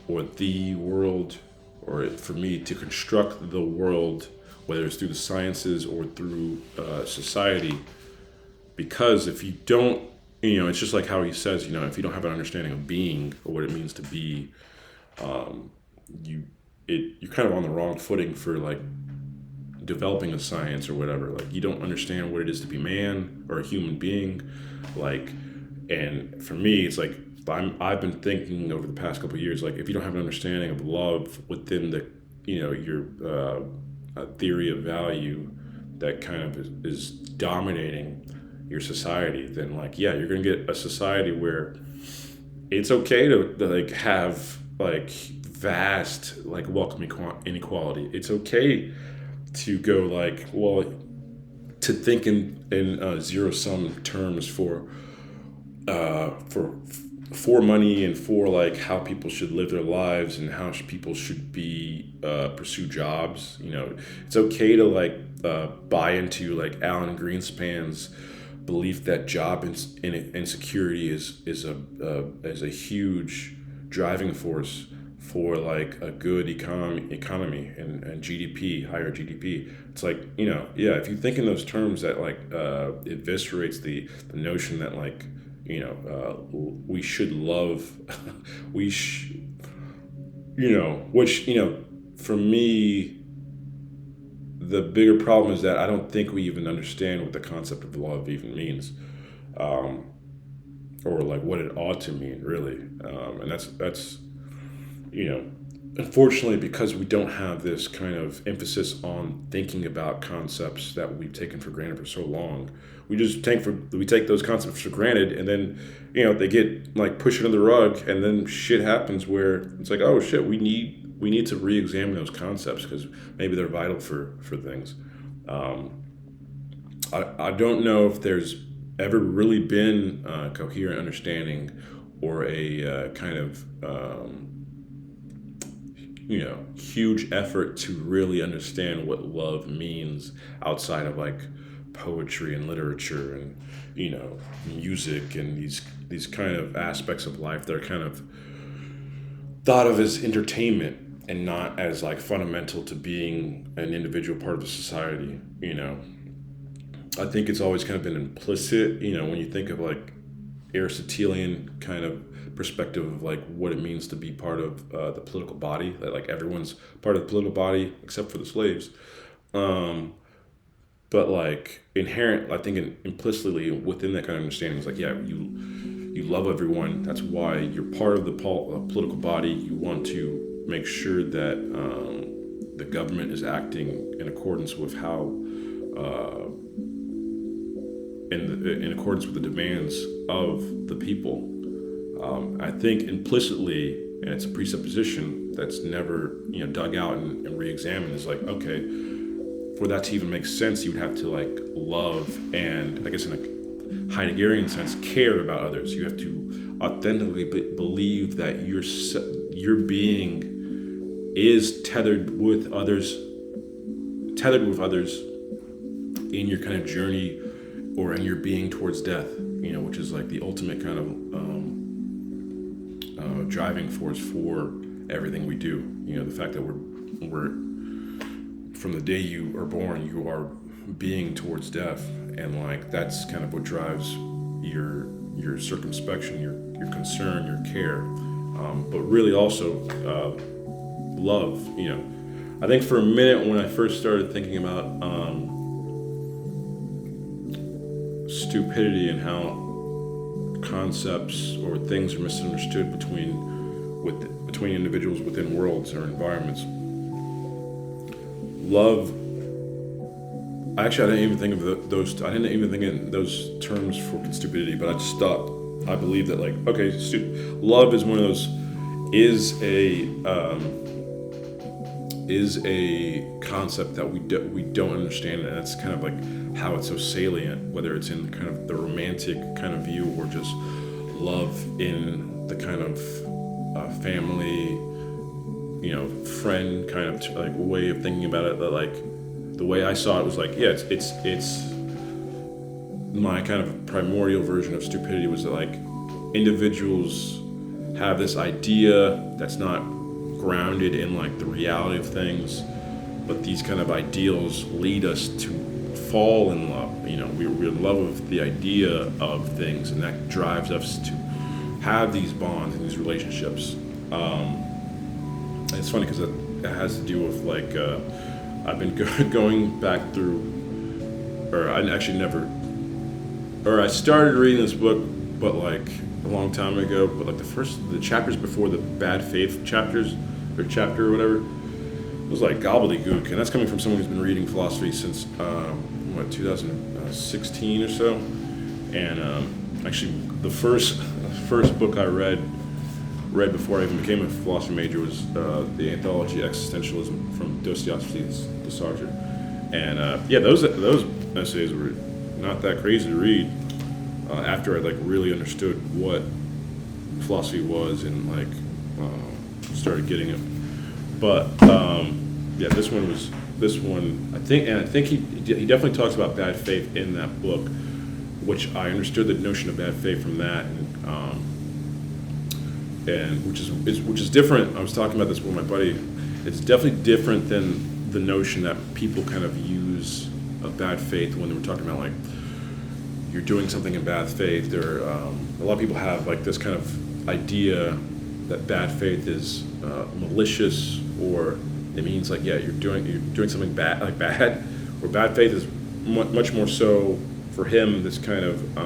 or the world, or for me to construct the world, whether it's through the sciences or through society. Because if you don't, it's just like how he says, if you don't have an understanding of being or what it means to be, you're kind of on the wrong footing for like developing a science or whatever. Like you don't understand what it is to be man or a human being. Like, and for me, it's like I've been thinking over the past couple of years, like if you don't have an understanding of love within the your theory of value that kind of is dominating your society, then like you're gonna get a society where it's okay to like have like vast like wealth inequality. It's okay to go like, well, to think in zero sum terms for money and for like how people should live their lives and how people should be pursue jobs. It's okay to like buy into like Alan Greenspan's belief that job insecurity is a huge driving force for like a good economy and GDP, higher GDP. It's like, if you think in those terms, that like it eviscerates the notion that like, we should love, which, for me, the bigger problem is that I don't think we even understand what the concept of love even means, or like what it ought to mean, really. And that's unfortunately, because we don't have this kind of emphasis on thinking about concepts that we've taken for granted for so long, we take those concepts for granted, and then they get like pushed under the rug, and then shit happens where it's like, oh shit, we need to re-examine those concepts because maybe they're vital for things. I don't know if there's ever really been a coherent understanding or a kind of huge effort to really understand what love means outside of like poetry and literature and music and these kind of aspects of life that are kind of thought of as entertainment and not as like fundamental to being an individual part of a society. I think it's always kind of been implicit, when you think of like Aristotelian kind of perspective of like what it means to be part of the political body, that like everyone's part of the political body except for the slaves. But like inherent, I think implicitly within that kind of understanding is like, yeah, you love everyone. That's why you're part of the political body. You want to make sure that the government is acting in accordance with how, in accordance with the demands of the people. I think implicitly, and it's a presupposition that's never dug out and re-examined, is like, okay, for that to even make sense, you would have to like love and, I guess in a Heideggerian sense, care about others. You have to authentically believe that your being is tethered with others in your kind of journey or in your being towards death, which is like the ultimate kind of driving force for everything we do. The fact that we're from the day you are born, you are being towards death, and like that's kind of what drives your circumspection, your concern, your care, but really also love. I think for a minute when I first started thinking about stupidity and how concepts or things are misunderstood between individuals within worlds or environments. Love. Actually, I didn't even think of those. I didn't even think in those terms for stupidity, but I just thought. I believe that, like, okay, love is one of those. Is a concept that we don't understand, and that's kind of like how it's so salient, whether it's in kind of the romantic kind of view or just love in the kind of family, friend kind of like way of thinking about it. That like the way I saw it was like, yeah, it's my kind of primordial version of stupidity was that like individuals have this idea that's not grounded in like the reality of things, but these kind of ideals lead us to fall in love. We're in love with the idea of things, and that drives us to have these bonds and these relationships. It's funny because it has to do with like I've been going back through, or I actually never, or I started reading this book, but like a long time ago. But like the chapters before the bad faith chapter or whatever, it was like gobbledygook, and that's coming from someone who's been reading philosophy since 2016 or so. And actually, the first book I read before I even became a philosophy major was the anthology Existentialism from Dostoevsky to Sartre. And those essays were not that crazy to read after I like really understood what philosophy was and like started getting it. But this one I think he definitely talks about bad faith in that book, which I understood the notion of bad faith from that, and which is different. I was talking about this with my buddy. It's definitely different than the notion that people kind of use of bad faith when they were talking about like you're doing something in bad faith. There, a lot of people have like this kind of idea that bad faith is malicious, or it means like you're doing something bad, like bad, or bad faith is much more so for him this kind of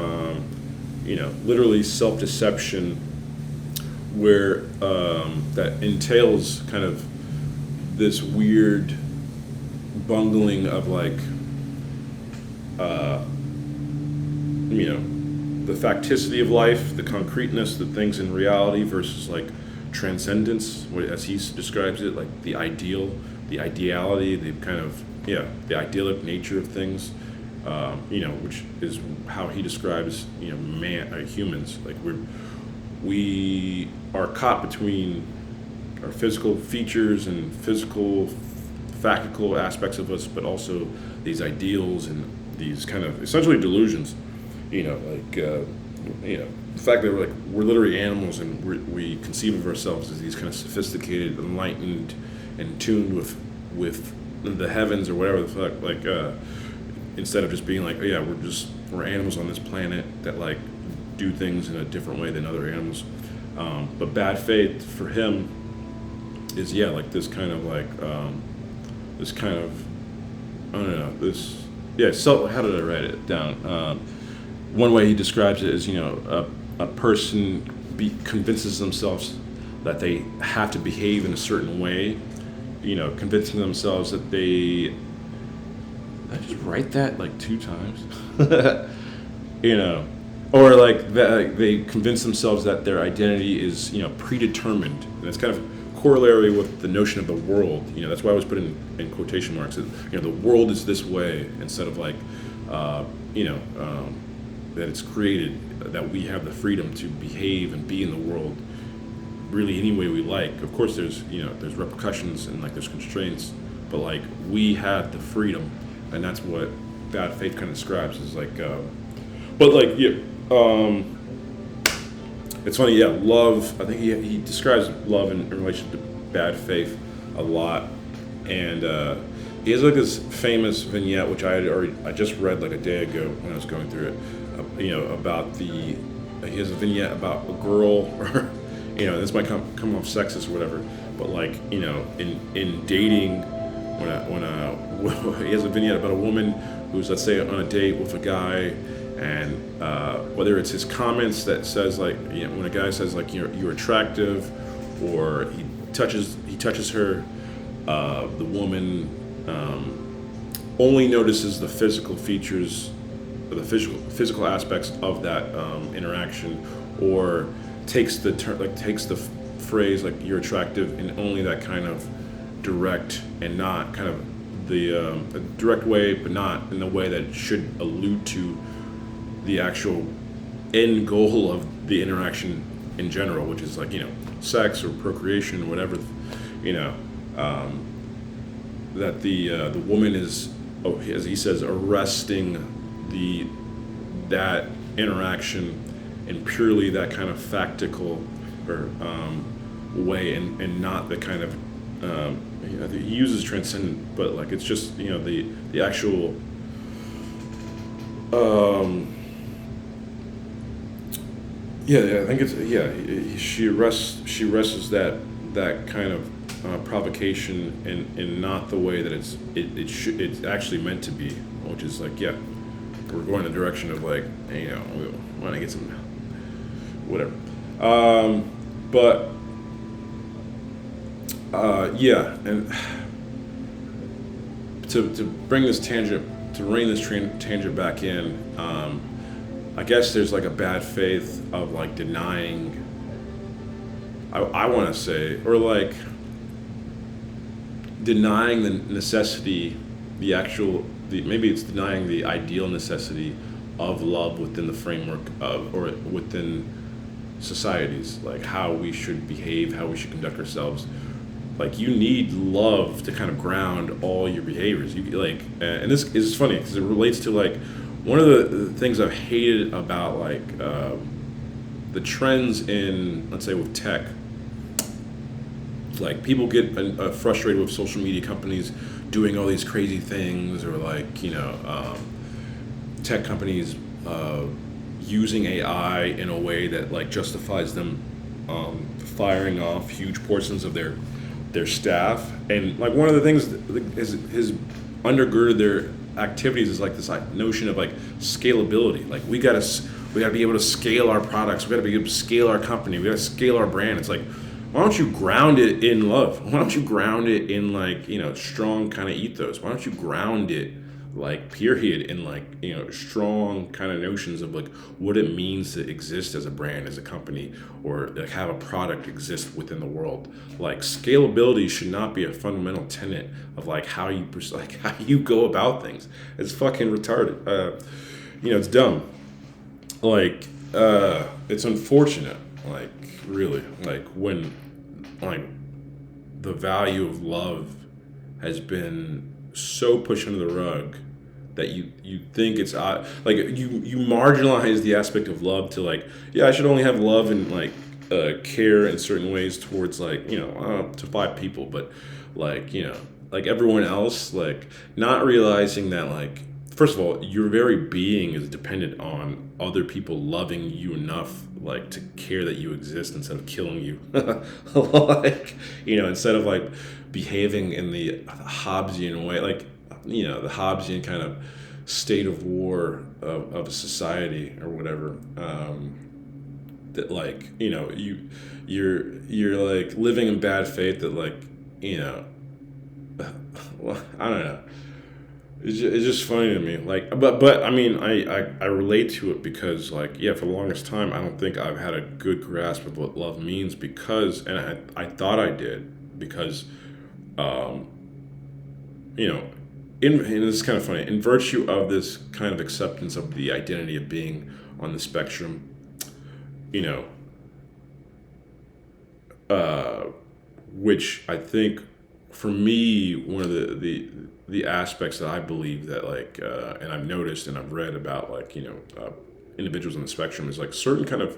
literally self-deception, where that entails kind of this weird bungling of like the facticity of life, the concreteness, the things in reality versus like transcendence, as he describes it, like the ideal, the ideality, the kind of the idyllic nature of things, which is how he describes humans. Like we are caught between our physical features and physical factical aspects of us, but also these ideals and these kind of essentially delusions. The fact that we're literally animals, and we conceive of ourselves as these kind of sophisticated, enlightened, and tuned with the heavens or whatever the fuck. Instead of just being like, we're animals on this planet that like do things in a different way than other animals. But bad faith for him is, yeah, like this kind of like this kind of, I don't know, this, yeah. So how did I write it down? One way he describes it is, a person convinces themselves that they have to behave in a certain way, convincing themselves that they. Did I just write that like 2 times? Or like that they convince themselves that their identity is, predetermined, and it's kind of corollary with the notion of the world. That's why I was put in quotation marks. The world is this way, instead of like, that it's created, that we have the freedom to behave and be in the world really any way we like. Of course, there's repercussions and like there's constraints, but like we have the freedom, and that's what bad faith kind of describes. Is like, but like it's funny, yeah. Love. I think he describes love in relation to bad faith a lot, and he has like this famous vignette which I just read like a day ago when I was going through it. About he has a vignette about a girl, or this might come off sexist or whatever, but like in dating, when he has a vignette about a woman who's, let's say, on a date with a guy. And whether it's his comments that says like, when a guy says like you're attractive, or he touches her, the woman only notices the physical features, or the physical aspects of that interaction, or takes the phrase like you're attractive in only that kind of direct, and not kind of the direct way, but not in the way that should allude to the actual end goal of the interaction in general, which is like, sex or procreation or whatever, that the woman is, as he says, arresting that interaction in purely that kind of factical or way, and not the kind of he uses transcendent, but like it's just the actual I think it's she arrests that kind of provocation in not the way that it's actually meant to be, which is like, we're going in the direction of like, we want to get some whatever, but and to bring this tangent, to rein this tangent back in, I guess there's like a bad faith of like denying, I want to say, or like denying the necessity, maybe it's denying the ideal necessity of love within the framework of, or within societies, like how we should behave, how we should conduct ourselves. Like you need love to kind of ground all your behaviors. You like, and this is funny because it relates to like one of the things I've hated about like the trends in, let's say, with tech. Like people get frustrated with social media companies doing all these crazy things, or like tech companies using AI in a way that like justifies them firing off huge portions of their staff. And like one of the things that has undergirded their activities is like this notion of like scalability. Like we gotta be able to scale our products. We gotta be able to scale our company. We gotta scale our brand. It's like, why don't you ground it in love? Why don't you ground it in like strong kind of ethos? Why don't you ground it like period in like strong kind of notions of like what it means to exist as a brand, as a company, or like have a product exist within the world. Like scalability should not be a fundamental tenet of like how you go about things. It's fucking retarded. It's dumb. Like it's unfortunate, like really, like when like the value of love has been so pushed under the rug that you think it's odd. Like you marginalize the aspect of love to like, I should only have love and like care in certain ways towards like to 5 people, but like like everyone else, like not realizing that like first of all, your very being is dependent on other people loving you enough, like, to care that you exist instead of killing you. Like, instead of like behaving in the Hobbesian way, like, the Hobbesian kind of state of war of a society or whatever. That, like, you're like living in bad faith that, like, well, I don't know. It's just funny to me. Like, but I mean, I relate to it because, like, yeah, for the longest time, I don't think I've had a good grasp of what love means because, and I thought I did because, and this is kind of funny, in virtue of this kind of acceptance of the identity of being on the spectrum, which I think, for me, one of the aspects that I believe that, like, and I've noticed and I've read about, like, individuals on the spectrum is, like, certain kind of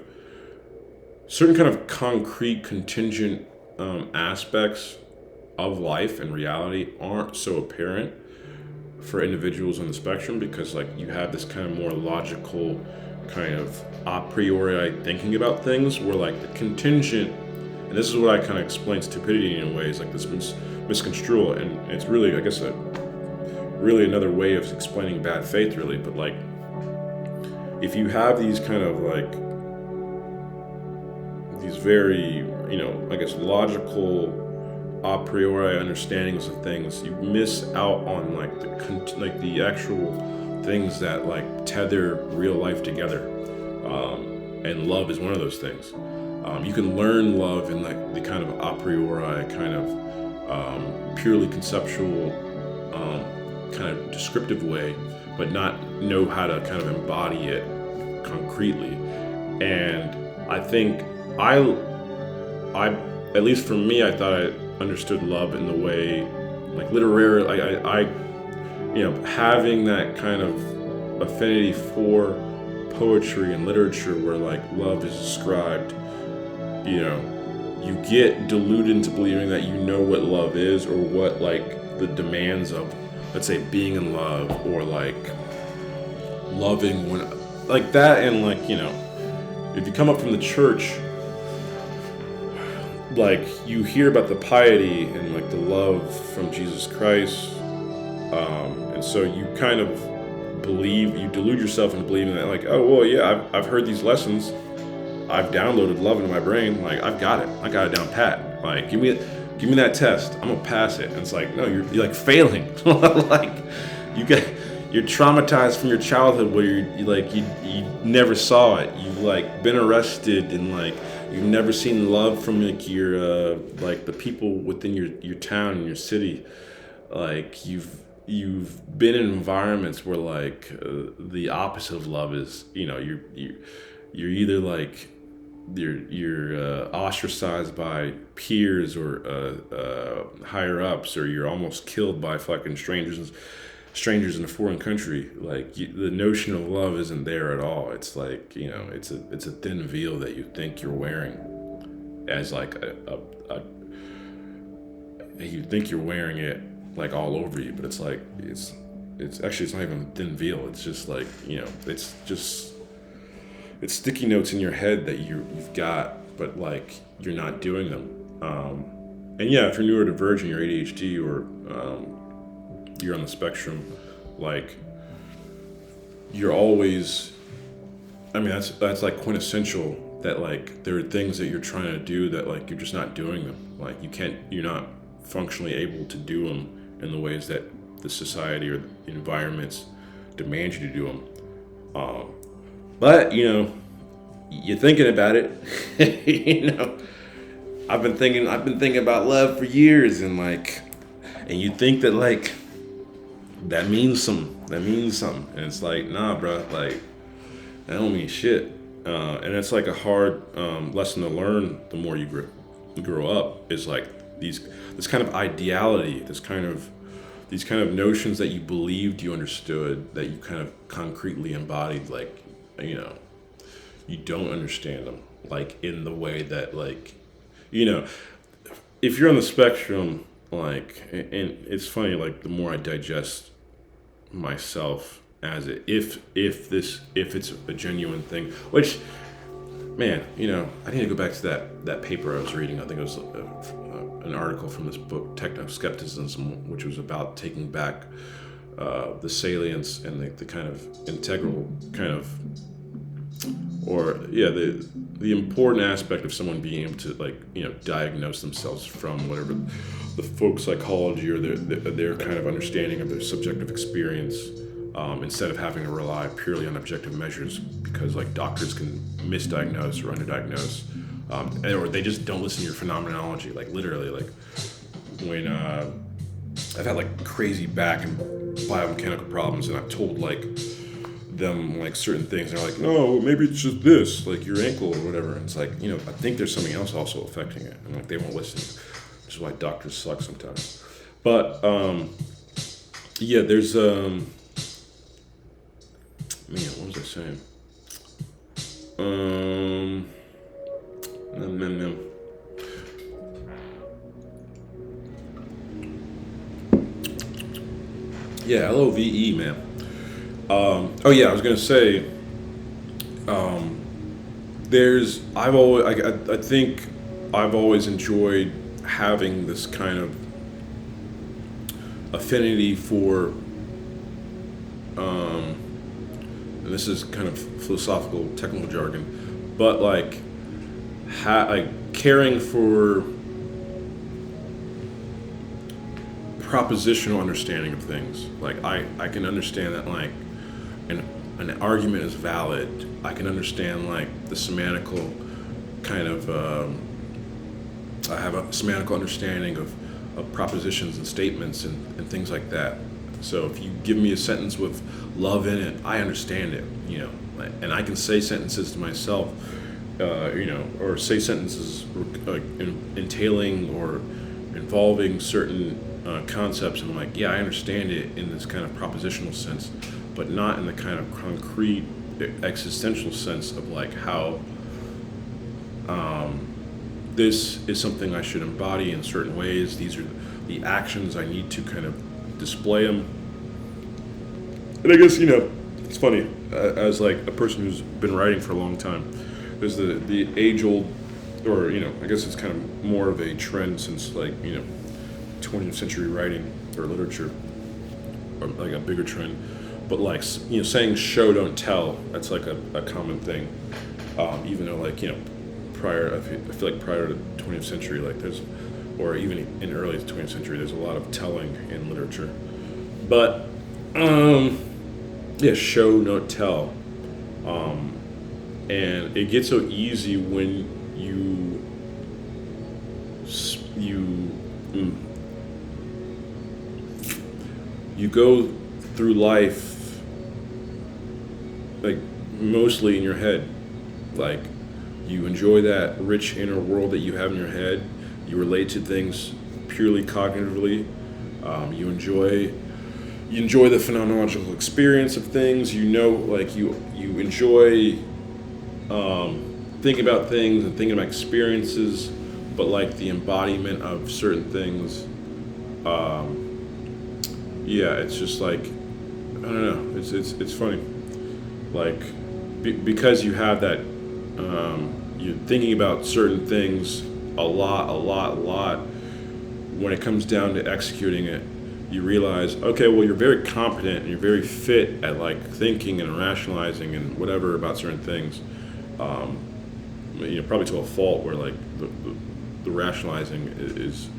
concrete contingent aspects of life and reality aren't so apparent for individuals on the spectrum because, like, you have this kind of more logical kind of a priori thinking about things where, like, the contingent, and this is what I kind of explain stupidity in a way, is like this misconstrual, and it's really, I guess, really another way of explaining bad faith, really. But, like, if you have these kind of, like, these very, I guess, logical a priori understandings of things, you miss out on, like, the actual things that, like, tether real life together, and love is one of those things. You can learn love in, like, the kind of a priori kind of purely conceptual kind of descriptive way, but not know how to kind of embody it concretely. And I think I at least for me, I thought I understood love in the way, like, literary, I having that kind of affinity for poetry and literature where, like, love is described, you get deluded into believing that you know what love is or what, like, the demands of, let's say, being in love or, like, loving when, like that. And, like, if you come up from the church, like, you hear about the piety and, like, the love from Jesus Christ, and so you kind of you delude yourself into believing that, like, oh, well, yeah, I've heard these lessons, I've downloaded love into my brain, like, I got it down pat, like, give me that test, I'm gonna pass it. And it's like, no, you're like failing. Like, you're traumatized from your childhood where you never saw it, you've, like, been arrested, and, like, you've never seen love from, like, your like, the people within your town and your city. Like, you've been in environments where, like, the opposite of love is, you're either, like, you're ostracized by peers or higher ups, or you're almost killed by fucking strangers in a foreign country. Like, the notion of love isn't there at all. It's like, it's a thin veil that you think you're wearing, as, like, you think you're wearing it, like, all over you, but it's like, it's actually, it's not even a thin veil. It's just, like, it's sticky notes in your head that you've got, but, like, you're not doing them. And yeah, if you're neurodivergent, you're ADHD, or you're on the spectrum, like, you're always, I mean, that's like quintessential, that, like, there are things that you're trying to do that, like, you're just not doing them. Like, you're not functionally able to do them in the ways that the society or the environments demand you to do them. But, you're thinking about it. I've been thinking about love for years, and, like, and you think that, like, that means something. And it's like, nah, bro, like, that don't mean shit. And it's, like, a hard lesson to learn the more you grow up. Is, like, this kind of ideality, these kind of notions that you believed you understood, that you kind of concretely embodied, like, you don't understand them, like, in the way that, like, if you're on the spectrum, like, and it's funny, like, the more I digest myself as it, if it's a genuine thing. Which, man, I need to go back to that paper I was reading. I think it was an article from this book, Techno-Skepticism, which was about taking back the salience and the kind of integral kind of, or the important aspect of someone being able to diagnose themselves from whatever the folk psychology or their kind of understanding of their subjective experience, instead of having to rely purely on objective measures, because doctors can misdiagnose or underdiagnose, or they just don't listen to your phenomenology. Literally, when I've had crazy back and biomechanical problems, and I've told them certain things, and they're like, no, maybe it's just this, your ankle or whatever. And it's I think there's something else also affecting it, and they won't listen, which is why doctors suck sometimes. But there's what was I saying? Yeah, LOVE, man. I was gonna say, I think I've always enjoyed having this kind of affinity for, and this is kind of philosophical, technical jargon, but caring for propositional understanding of things. I can understand that an argument is valid. I can understand the semantical kind of, I have a semantical understanding of propositions and statements and things like that. So if you give me a sentence with love in it, I understand it, and I can say sentences to myself, or say sentences entailing or involving certain concepts, and I'm I understand it in this kind of propositional sense, but not in the kind of concrete existential sense of how this is something I should embody in certain ways. These are the actions I need to kind of display them. And I guess, it's funny, as a person who's been writing for a long time, there's the age-old, or, I guess it's kind of more of a trend since 20th century writing or literature, or a bigger trend, but saying show don't tell, that's a common thing, even though prior, I feel prior to 20th century, there's, or even in early 20th century, there's a lot of telling in literature, but show don't tell, and it gets so easy when you go through life mostly in your head. You enjoy that rich inner world that you have in your head. You relate to things purely cognitively. You enjoy the phenomenological experience of things. You enjoy thinking about things and thinking about experiences, but the embodiment of certain things. It's just I don't know. It's funny, because you have that. You're thinking about certain things a lot. When it comes down to executing it, you realize, okay, well, you're very competent and you're very fit at thinking and rationalizing and whatever about certain things. Probably to a fault where the rationalizing is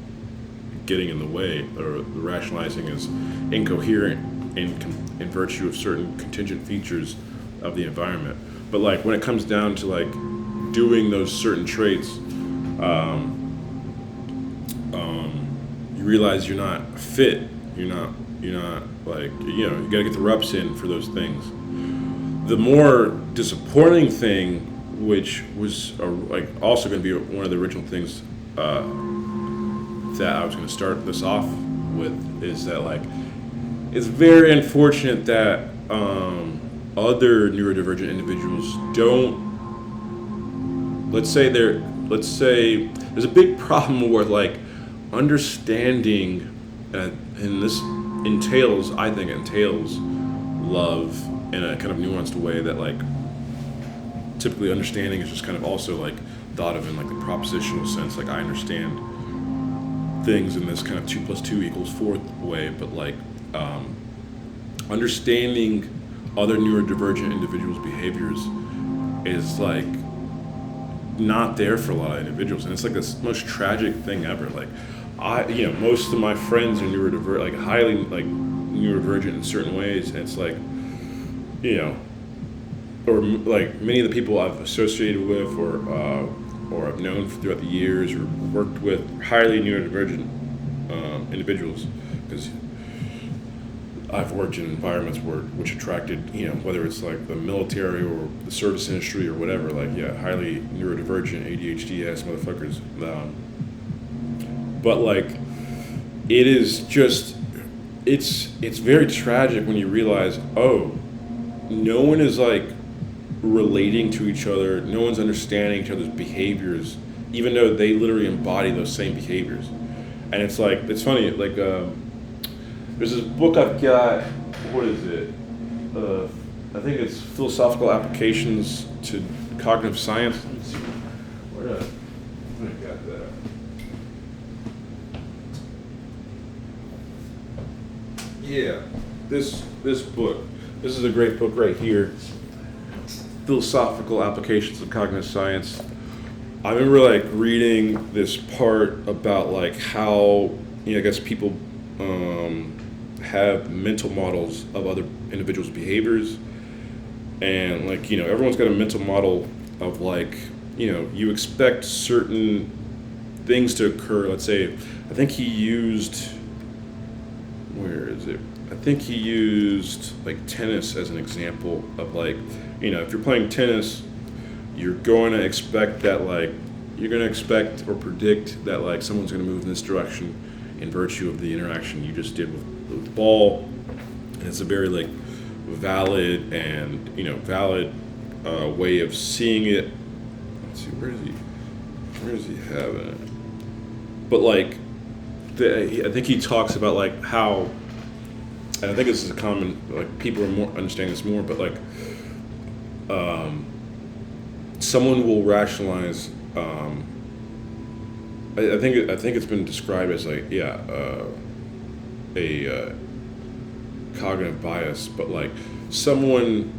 getting in the way, or the rationalizing is incoherent in virtue of certain contingent features of the environment. But when it comes down to doing those certain traits, you realize you're not fit. You're not you gotta get the reps in for those things. The more disappointing thing, which was also going to be one of the original things that I was going to start this off with, is that it's very unfortunate that other neurodivergent individuals don't. Let's say there's a big problem with understanding, and this entails love in a kind of nuanced way that like typically understanding is just kind of also like thought of in like the propositional sense. Like I understand things in this kind of 2 + 2 = 4 way, but like understanding other neurodivergent individuals' behaviors is like not there for a lot of individuals, and it's like the most tragic thing ever. Like most of my friends are neurodivergent, like highly like neurodivergent in certain ways, and it's like, or like many of the people I've associated with or I've known throughout the years or worked with highly neurodivergent individuals, because I've worked in environments which attracted, whether it's like the military or the service industry or whatever, like, highly neurodivergent ADHD ass motherfuckers. But like, it is just, it's very tragic when you realize, oh, no one is like relating to each other, no one's understanding each other's behaviors, even though they literally embody those same behaviors. And it's like, it's funny, like, there's this book I've got, what is it? I think it's Philosophical Applications to Cognitive Science. Let me see. Where I got that? Yeah, this book. This is a great book right here. Philosophical Applications of Cognitive Science. I remember like reading this part about like how, I guess people have mental models of other individuals' behaviors, and like, everyone's got a mental model of like, you expect certain things to occur. Let's say, I think he used, where is it? I think he used like tennis as an example of like, if you're playing tennis, you're going to expect that like, you're going to expect or predict that like someone's going to move in this direction in virtue of the interaction you just did with the ball. And it's a very like valid and, valid way of seeing it. Let's see, where does he have it? But like, I think he talks about like how, and I think this is a common, like people are more understanding this more, but like someone will rationalize. I think it's been described as like a cognitive bias, but like someone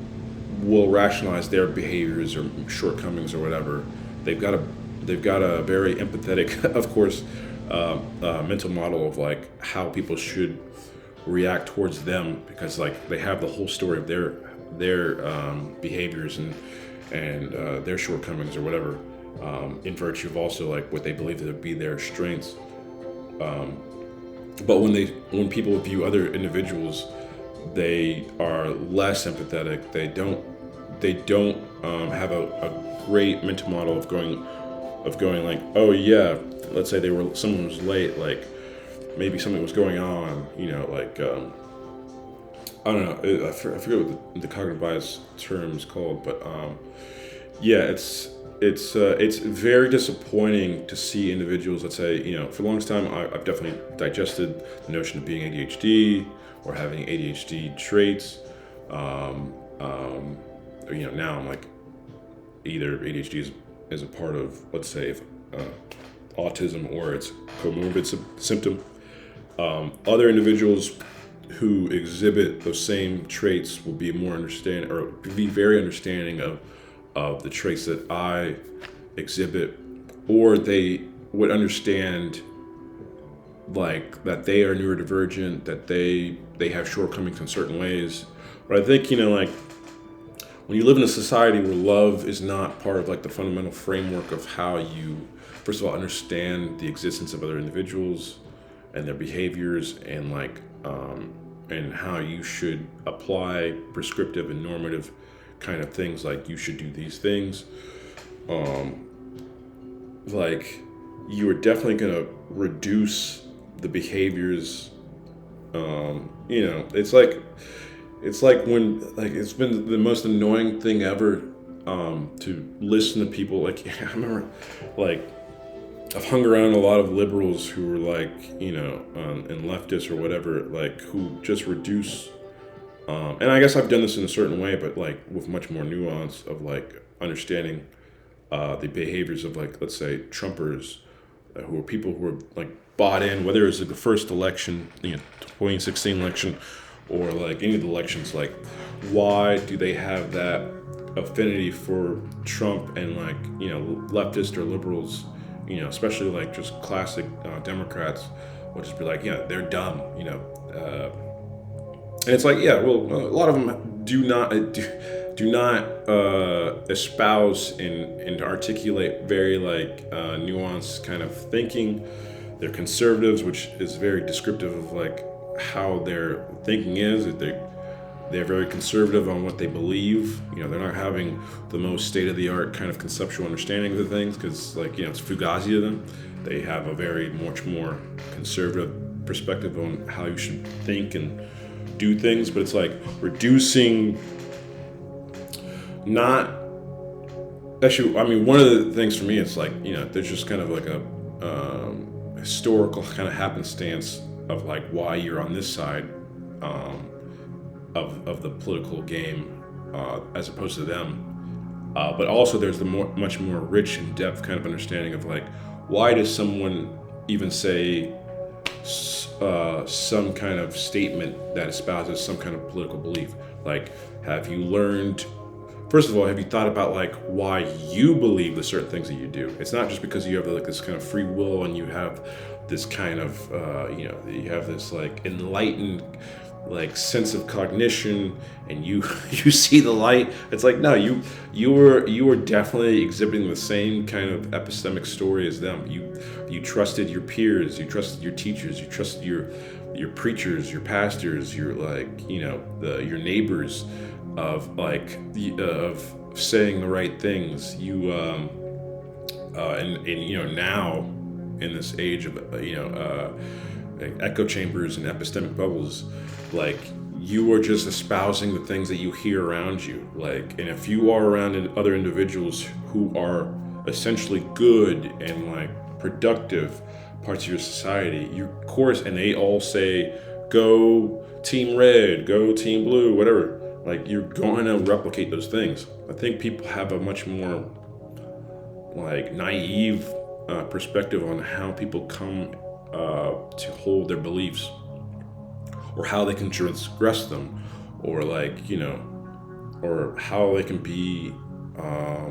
will rationalize their behaviors or shortcomings or whatever. They've got a very empathetic, of course, mental model of like how people should react towards them, because like they have the whole story of their behaviors and their shortcomings or whatever, in virtue of also like what they believe to be their strengths. But when people view other individuals, they are less empathetic. They don't have a great mental model of going like, oh yeah, let's say someone was late, like maybe something was going on, like I don't know, I forget what the cognitive bias term is called, but it's very disappointing to see individuals, let's say, for the longest time I've definitely digested the notion of being ADHD or having ADHD traits. Now I'm like, either ADHD is a part of, let's say, autism, or it's comorbid symptom. Other individuals who exhibit those same traits will be more understanding, or be very understanding of the traits that I exhibit, or they would understand like that they are neurodivergent, that they have shortcomings in certain ways. But I think, like, when you live in a society where love is not part of like the fundamental framework of how you, first of all, understand the existence of other individuals and their behaviors, and like and how you should apply prescriptive and normative kind of things, like you should do these things, like you are definitely going to reduce the behaviors. It's like when, like, it's been the most annoying thing ever to listen to people. Like, I remember, like, I've hung around a lot of liberals who were like, and leftists or whatever, like, who just reduce And I guess I've done this in a certain way, but like with much more nuance of like understanding the behaviors of like, let's say, Trumpers, who are people who are like bought in, whether it's like the first election, 2016 election, or like any of the elections, like why do they have that affinity for Trump, and like, leftist or liberals, especially like just classic Democrats will just be like, yeah, they're dumb, and it's like, yeah, well, a lot of them do not espouse and articulate very like nuanced kind of thinking. They're conservatives, which is very descriptive of like how their thinking is. They're very conservative on what they believe. They're not having the most state-of-the-art kind of conceptual understanding of the things, because like, it's fugazi to them. They have a very much more conservative perspective on how you should think and do things, but it's like reducing, not actually, I mean, one of the things for me, it's like, there's just kind of like a historical kind of happenstance of like why you're on this side of the political game as opposed to them, but also there's the much more rich and depth kind of understanding of like, why does someone even say some kind of statement that espouses some kind of political belief? Like, have you learned, first of all, have you thought about like why you believe the certain things that you do? It's not just because you have like this kind of free will and you have this kind of you have this like enlightened like sense of cognition, and you see the light. It's like, no, you were definitely exhibiting the same kind of epistemic story as them. You trusted your peers, you trusted your teachers, you trusted your preachers, your pastors, your like, your neighbors, of like of saying the right things. And now in this age of echo chambers and epistemic bubbles, like, you are just espousing the things that you hear around you. Like, and if you are around other individuals who are essentially good and like productive parts of your society, you of course, and they all say, go team red, go team blue, whatever, like, you're going to replicate those things. I think people have a much more like naive perspective on how people come to hold their beliefs, or how they can transgress them, or like, or how they can be, I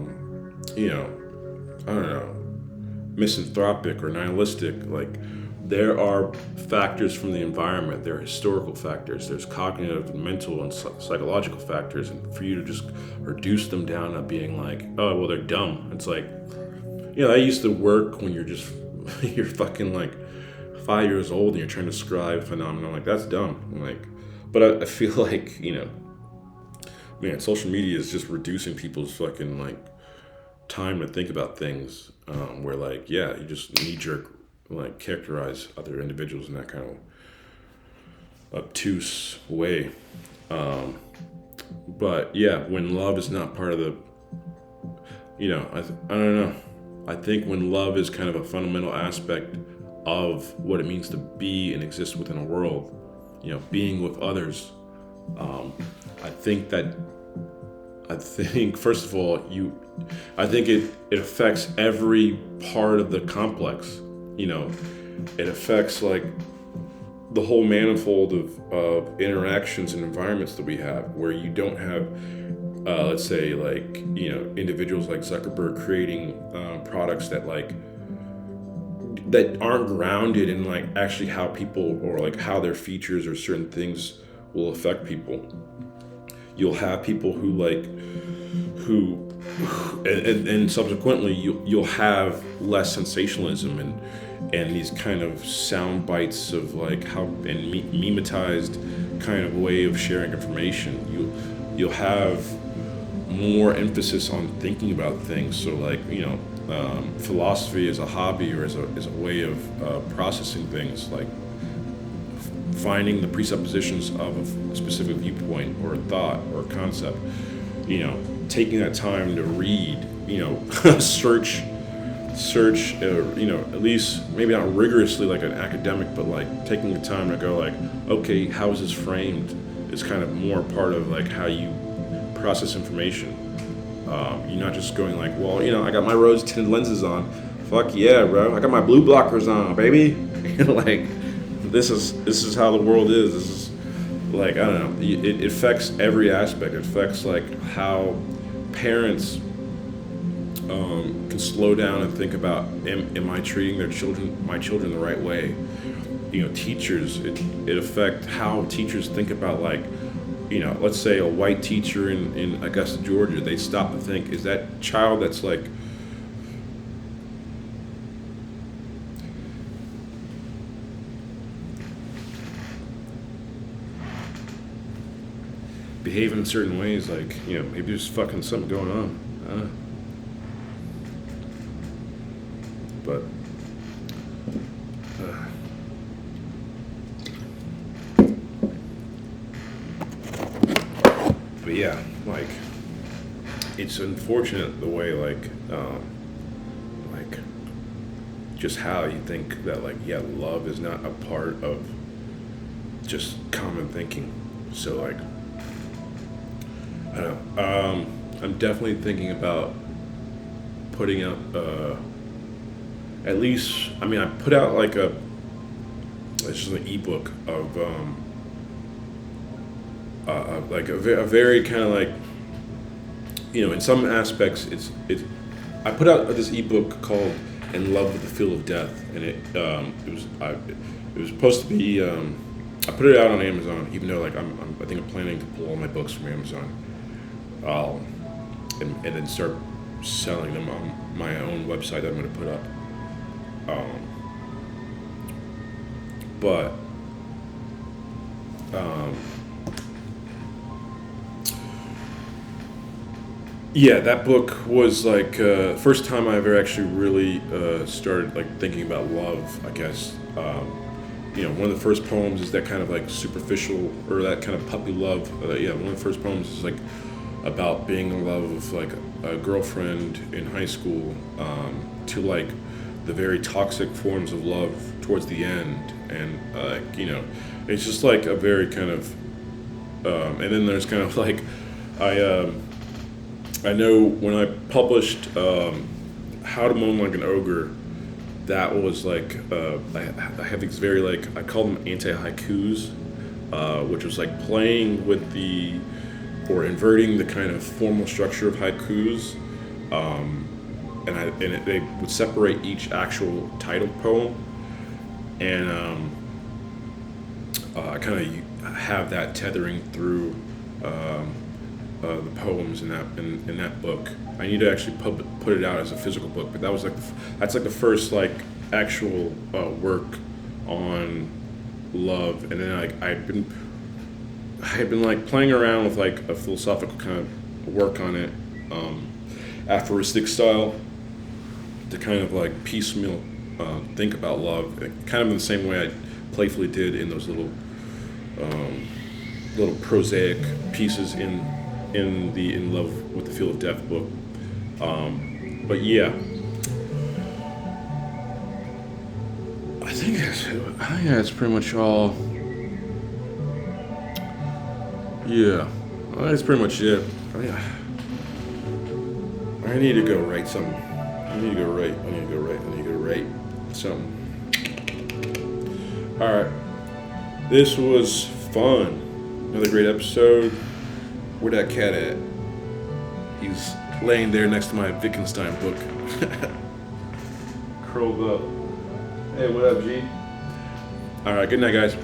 don't know, misanthropic or nihilistic. Like, there are factors from the environment, there are historical factors, there's cognitive, mental, and psychological factors, and for you to just reduce them down to being like, oh, well, they're dumb. It's like, that used to work when you're fucking like 5 years old and you're trying to describe a phenomenon. Like, that's dumb. Like, but I feel like, man, social media is just reducing people's fucking like time to think about things, where like, yeah, you just knee-jerk like characterize other individuals in that kind of obtuse way. But yeah, when love is not part of the, I don't know. I think when love is kind of a fundamental aspect of what it means to be and exist within a world, being with others, I think first of all, I think it affects every part of the complex. It affects like the whole manifold of interactions and environments that we have, where you don't have, let's say, like, individuals like Zuckerberg creating products that aren't grounded in like actually how people, or like how their features or certain things will affect people. You'll have people who and subsequently you'll have less sensationalism and these kind of sound bites of like how, and memetized kind of way of sharing information. You'll have more emphasis on thinking about things. So like, philosophy as a hobby, or as a way of processing things, like finding the presuppositions of a specific viewpoint or a thought or a concept, taking that time to read, search, at least maybe not rigorously like an academic, but like taking the time to go like, okay, how is this framed? is kind of more part of like how you process information. You're not just going like, well, I got my rose tinted lenses on. Fuck yeah, bro! I got my blue blockers on, baby. Like, this is how the world is. This is like, I don't know. It affects every aspect. It affects like how parents can slow down and think about, am I treating my children the right way? Teachers. It affects how teachers think about like, let's say a white teacher in Augusta, Georgia. They stop to think, is that child that's like behaving in certain ways, like, maybe there's fucking something going on. But yeah, like, it's unfortunate the way like just how you think that like, yeah, love is not a part of just common thinking. So like, I don't know. I'm definitely thinking about putting out at least, I put out like it's just an ebook of like a very kind of like, in some aspects it's I put out this ebook called "In Love with the Feel of Death," and it was supposed to be I put it out on Amazon, even though like I think I'm planning to pull all my books from Amazon, and then start selling them on my own website that I'm going to put up. But yeah, that book was like first time I ever actually really started like thinking about love, I guess. One of the first poems is that kind of like superficial, or that kind of puppy love. One of the first poems is like about being in love with like a girlfriend in high school, to like the very toxic forms of love towards the end, and it's just like a very kind of, and then there's kind of like, I know when I published How to Moan Like an Ogre, that was like, I have these very like, I call them anti-haikus, which was like playing with or inverting the kind of formal structure of haikus, and they would separate each actual title poem, and I kind of have that tethering through the poems in that book. I need to actually put it out as a physical book, but that's like the first like actual work on love, and then I had been like playing around with like a philosophical kind of work on it, aphoristic style, to kind of like piecemeal think about love, kind of in the same way I playfully did in those little prosaic pieces in the In Love with the Feel of Death book. But yeah, I think that's pretty much all. Yeah, that's pretty much it. I need to go write something. I need to go write something. All right, this was fun. Another great episode. Where that cat at? He's laying there next to my Wittgenstein book. Curled up. Hey, what up, G? All right, good night, guys.